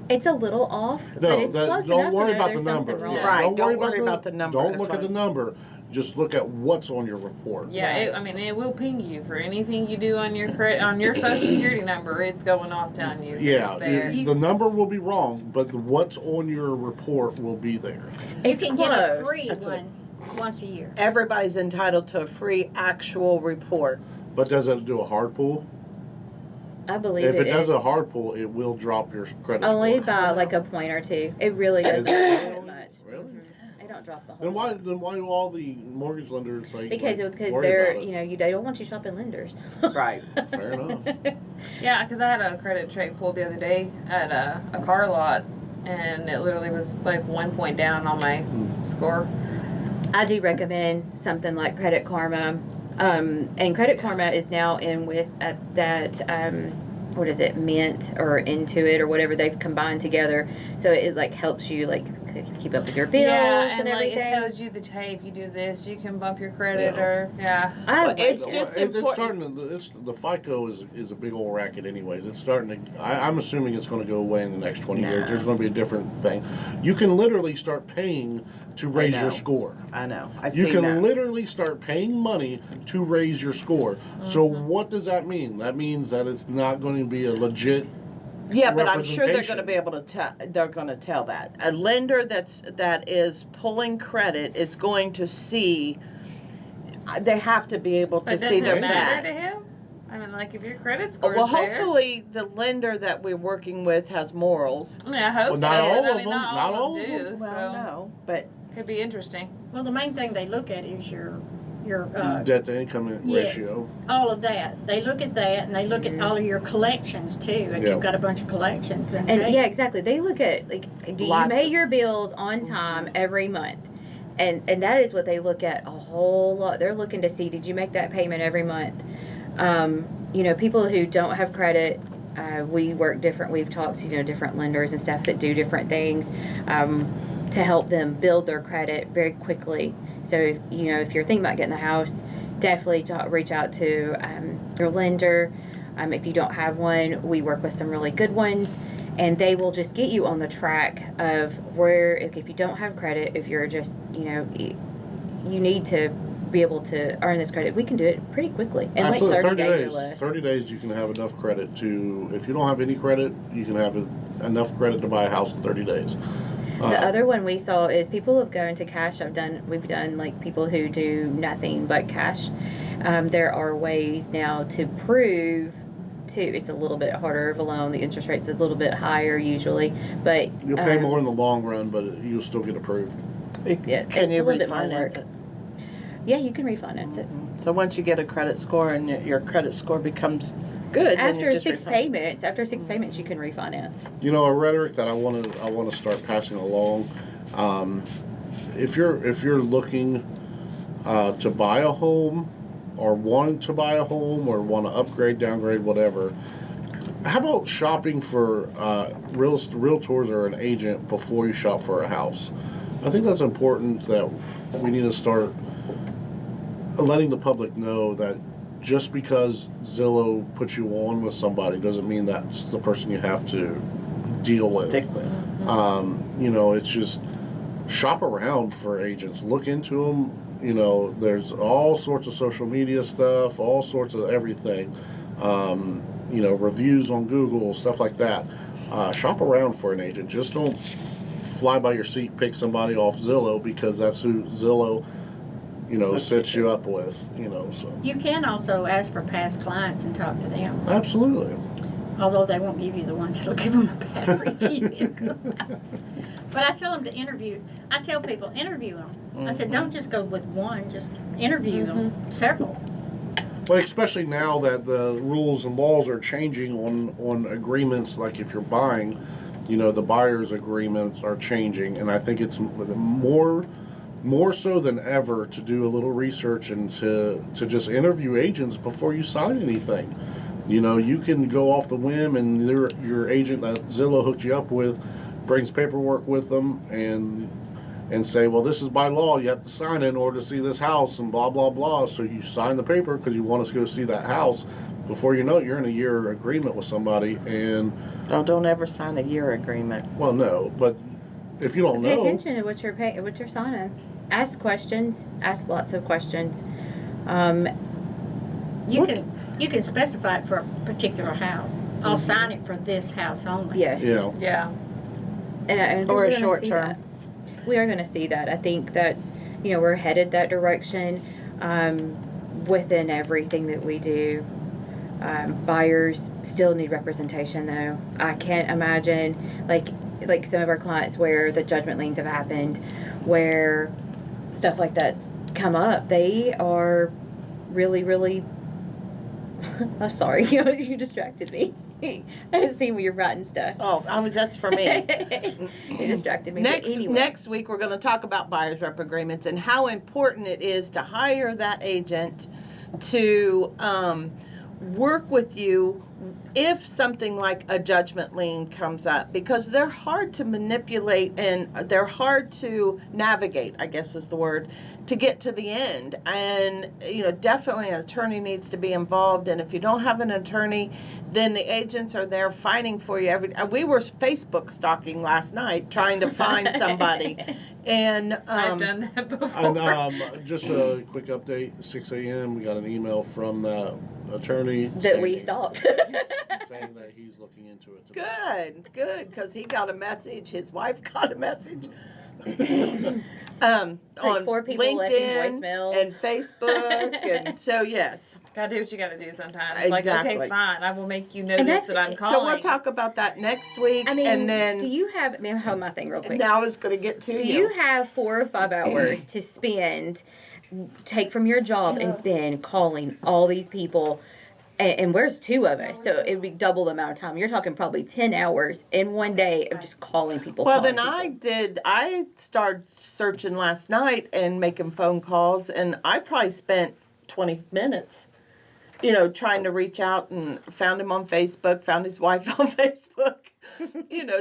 It's a little off, but it's close don't enough worry to know about there's the number. something wrong. Yeah, Right, don't worry about the number. Don't That's look what at the I was- number. Just look at what's on your report. Yeah, it will ping you for anything you do on your Social Security number. It's going off telling you. Yeah, It's there. the number will be wrong, but what's on your report will be there. You It's can get a close. free That's what- one once a year. Everybody's entitled to a free actual report. But does it do a hard pull? I believe If it does is. a hard pull, it will drop your credit Only score. by like a point or two. It really doesn't Really? do much. Really? They don't drop the whole. Then why do all the mortgage lenders Because worry they're about it? they don't want you shopping lenders. Right. Fair enough. Yeah, because I had a credit check pulled the other day at a car lot, and it literally was like 1 point down on my score. I do recommend something like Credit Karma. And Credit Karma is now in with that, what is it, Mint or Intuit or whatever they've combined together. So it like helps you like keep up with your bills Yeah, and like everything. it tells you that, hey, if you do this, you can bump your credit, Yeah. or I Well, like it's it. just It's important. starting to. The FICO is a big old racket, anyways. It's starting to. I'm assuming it's going to go away in the next 20 years. No. There's going to be a different thing. You can literally start paying to raise your know. score. I know. I've You seen can that. literally start paying money to raise your score. So what does that mean? That means that it's not going to be a legit. Yeah, but I'm sure they're going to representation. be able to tell. They're going to tell that a lender that is pulling credit is going to see. They have to be able to but does see it their matter back. to him? I mean, like if your credit score Well, is there. hopefully the lender that we're working with has morals. I mean, I hope Well, so. not all but I of mean, them. not Not all all of of them do. them. Well, So no, but could be interesting. Well, the main thing they look at is your Debt to income yes, ratio. all of that. They look at that, and they look at all of your collections too. If Yeah. you've got a bunch of collections, then And hey, yeah, exactly. They look at like, do you Lots pay of- your bills on time every month? And that is what they look at a whole lot. They're looking to see, did you make that payment every month? You know, people who don't have credit, we work different. We've talked to, you know, different lenders and stuff that do different things to help them build their credit very quickly. So, if, you know, if you're thinking about getting a house, definitely reach out to your lender. If you don't have one, we work with some really good ones, and they will just get you on the track of where, if you don't have credit, if you're just, you know, you need to be able to earn this credit, we can do it pretty quickly in like Absolutely. 30 days or less. 30 days you can have enough credit to, if you don't have any credit, you can have enough credit to buy a house in 30 days. The other one we saw is people have gone to cash. We've done like people who do nothing but cash. There are ways now to prove it's a little bit harder of a loan. The interest rate's a little bit higher usually, but You'll pay more in the long run, but you'll still get approved. Yeah, can it's you a little bit more refinance work. it? Yeah, you can refinance it. So once you get a credit score and your credit score becomes good, then you After just six refinance. payments, you can refinance. You know, a rhetoric that I want to start passing along. If you're looking to buy a home, or want to buy a home, or want to upgrade, downgrade, whatever, how about shopping for realtors or an agent before you shop for a house? I think that's important, that we need to start letting the public know that just because Zillow puts you on with somebody doesn't mean that's the person you have to deal with. Stick with. You know, it's just shop around for agents, look into them. You know, there's all sorts of social media stuff, all sorts of everything. You know, reviews on Google, stuff like that. Shop around for an agent. Just don't fly by your seat, pick somebody off Zillow because that's who Zillow, you know, sets you up with. You know, so you can also ask for past clients and talk to them. absolutely. Although they won't give you the ones that'll give them a bad review. But I tell them to interview. I tell people, interview them. I said, don't just go with one, just interview them, several. Well, especially now that the rules and laws are changing on agreements, like if you're buying, you know, the buyer's agreements are changing, and I think it's more so than ever to do a little research and to just interview agents before you sign anything. You know, you can go off the whim, and your agent that Zillow hooked you up with brings paperwork with them and say, well, this is by law, you have to sign it in order to see this house, and blah, blah, blah. So you sign the paper because you want us to go see that house. Before you know it, you're in a year agreement with somebody, and Don't ever sign a year agreement. well, no, but if you don't Pay know, attention to what you're signing. Ask questions. Ask lots of questions. You can specify it for a particular house. I'll sign it for this house only. Yes. yeah, Yeah. And Or we're a gonna short see term. that. We are going to see that. I think that's, you know, we're headed that direction within everything that we do. Buyers still need representation, though. I can't imagine, like some of our clients where the judgment liens have happened, where stuff like that's come up. They are really, really. I'm sorry, you distracted me. I see when you're writing stuff. Oh, that's for me. It distracted me. But anyway. Next week, we're going to talk about buyer's rep agreements and how important it is to hire that agent to work with you if something like a judgment lien comes up, because they're hard to manipulate and they're hard to navigate, I guess is the word, to get to the end. And, definitely an attorney needs to be involved. And if you don't have an attorney, then the agents are there fighting for you. We were Facebook stalking last night trying to find somebody. And I've done that before. And just a quick update, 6 a.m. we got an email from the attorney That we stalked. saying that he's looking into it today. Good, because he got a message. His wife got a message. Like On 4 people left LinkedIn voicemails. and Facebook, and so yes. Gotta do what you gotta do sometimes. Exactly. Like, okay, fine, I will make you that's- notice that I'm calling. So we'll talk about that next week. I mean, and then do you have, I hold my thing real quick. now I was going to get to Do you. you have 4 or 5 hours to take from your job and spend calling all these people? And where's 2 of us? So it would be double the amount of time. You're talking probably 10 hours in one day of just calling people. Well, then I started searching last night and making phone calls, and I probably spent 20 minutes, trying to reach out, and found him on Facebook, found his wife on Facebook,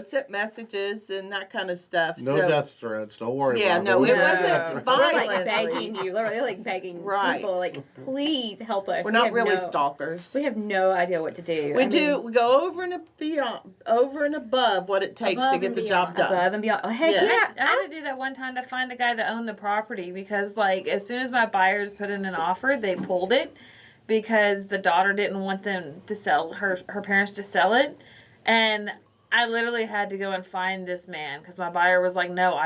sent messages and that kind of stuff. No so, death threats, don't worry Yeah, about no, it. it No wasn't death threats. We're violent. like begging you, literally like begging Right. people, like, please help us. We're We not have really no- stalkers. We have no idea what to do. We go over and above what it takes Above to get and the job done. above and beyond. Oh, heck Yeah. yeah. I had to do that one time to find the guy that owned the property because, like, as soon as my buyers put in an offer, they pulled it because the daughter didn't want them to sell her parents to sell it, and I literally had to go and find this man because my buyer was like, "No,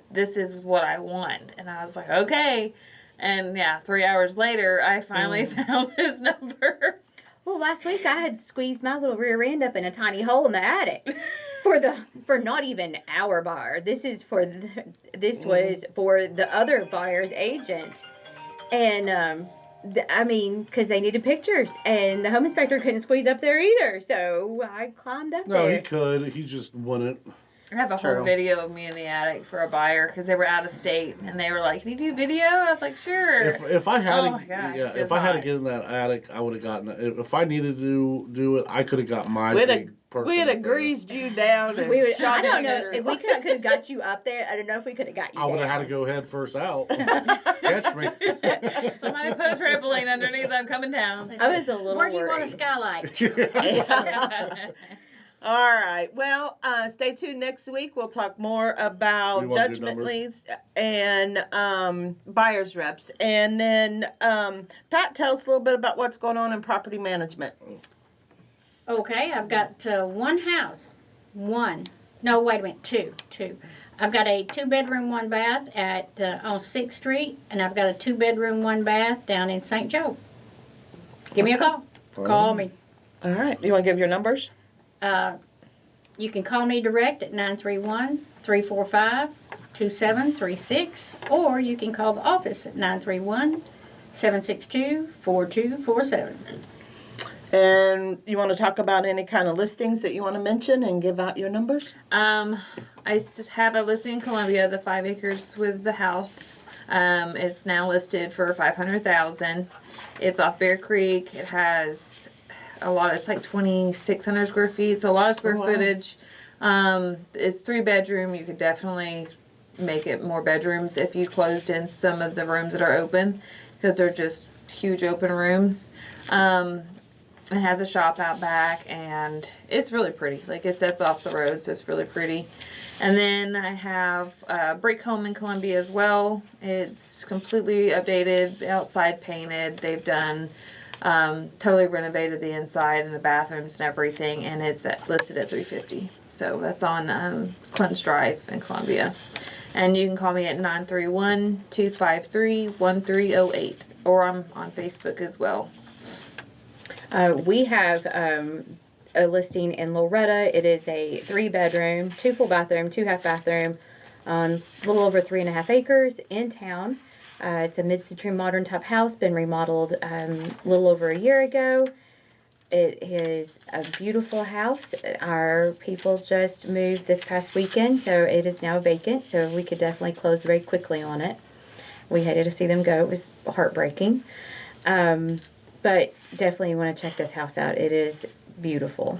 this is what I want," and I was like, "Okay," and yeah, 3 hours later, I finally found his number. Well, last week I had squeezed my little rear end up in a tiny hole in the attic for not even our buyer. This was for the other buyer's agent, and because they needed pictures, and the home inspector couldn't squeeze up there either, so I climbed up No, there. he could. He just wouldn't. I have a whole video of me in the attic for a buyer because they were out of state and they were like, "Can you do video?" I was like, "Sure." If I had Oh to, my gosh, yeah, it's if I had to hot. get in that attic, I would have gotten it. If I needed to do it, I could have got my We'd big person. have up there. greased you down and I shot don't you know later. if we could have got you up there. I don't know if we could have got you. I would have down. had to go head first out. Catch me. Somebody put a trampoline underneath. I'm coming down. I was a little Where do you want a worried. skylight? All right. Well, stay tuned next week. We'll talk more about You wanna do judgment numbers? liens and buyer's reps. And then Pat, tell us a little bit about what's going on in property management. Okay, I've got one house. No, wait a minute, two. I've got a 2-bedroom, 1 bath on 6th Street, and I've got a 2-bedroom, 1 bath down in St. Joe. Give me a call. Call me. All right. You want to give your numbers? You can call me direct at 931-345-2736, or you can call the office at 931-762-4247. And you want to talk about any kind of listings that you want to mention and give out your numbers? I have a listing in Columbia, the 5 acres with the house. It's now listed for $500,000. It's off Bear Creek. It has it's like 2,600 square feet. So a lot of square footage. It's 3-bedroom. You could definitely make it more bedrooms if you closed in some of the rooms that are open because they're just huge open rooms. It has a shop out back, and it's really pretty. Like, it sets off the road, so it's really pretty. And then I have a brick home in Columbia as well. It's completely updated, outside painted. They've done totally renovated the inside and the bathrooms and everything, and it's listed at $350. So that's on Clinton's Drive in Columbia. And you can call me at 931-253-1308, or I'm on Facebook as well. We have a listing in Loretta. It is a 3-bedroom, 2 full bathroom, 2 half bathroom, a little over 3.5 acres in town. It's a mid-century modern type house, been remodeled a little over a year ago. It is a beautiful house. Our people just moved this past weekend, so it is now vacant. So we could definitely close very quickly on it. We hated to see them go. It was heartbreaking. But definitely want to check this house out. It is beautiful.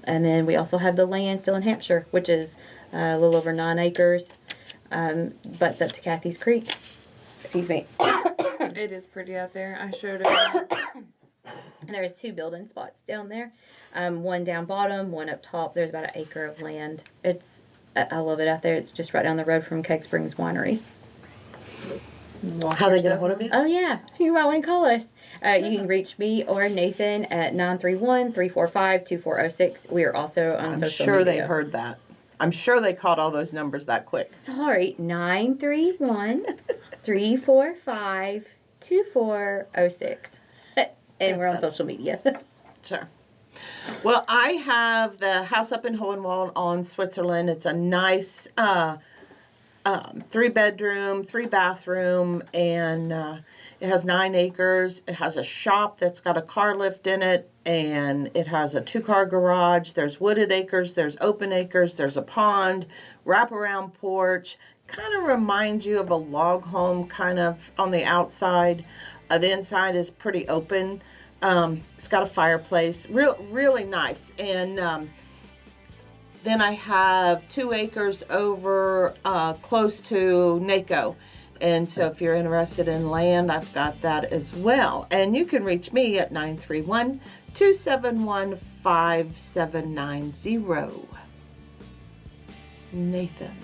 And then we also have the land still in Hampshire, which is a little over 9 acres. Butts up to Kathy's Creek. Excuse me. It is pretty out there. I showed it. There's 2 building spots down there. One down bottom, one up top. There's about 1 acre of land. I love it out there. It's just right down the road from Keg Springs Winery. How they get a hold of you? Oh, yeah. You might want to call us. You can reach me or Nathan at 931-345-2406. We are also on I'm social sure media. they heard that. I'm sure they caught all those numbers that quick. Sorry, 931-345-2406. And we're on social media. Sure. Well, I have the house up in Hohenwald on Switzerland. It's a nice 3-bedroom, 3-bathroom, and it has 9 acres. It has a shop that's got a car lift in it, and it has a 2-car garage. There's wooded acres, there's open acres, there's a pond, wraparound porch. Kind of reminds you of a log home kind of on the outside. The inside is pretty open. It's got a fireplace. Really nice. And then I have 2 acres over close to NACO. And so if you're interested in land, I've got that as well. And you can reach me at 931-271-5790. Nathan,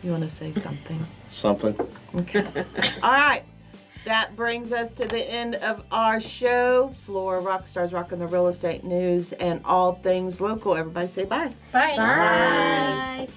you want to say something? Something. Okay. All right. That brings us to the end of our show. Flora Rockstars rocking the real estate news and all things local. Everybody say bye. Bye. Bye.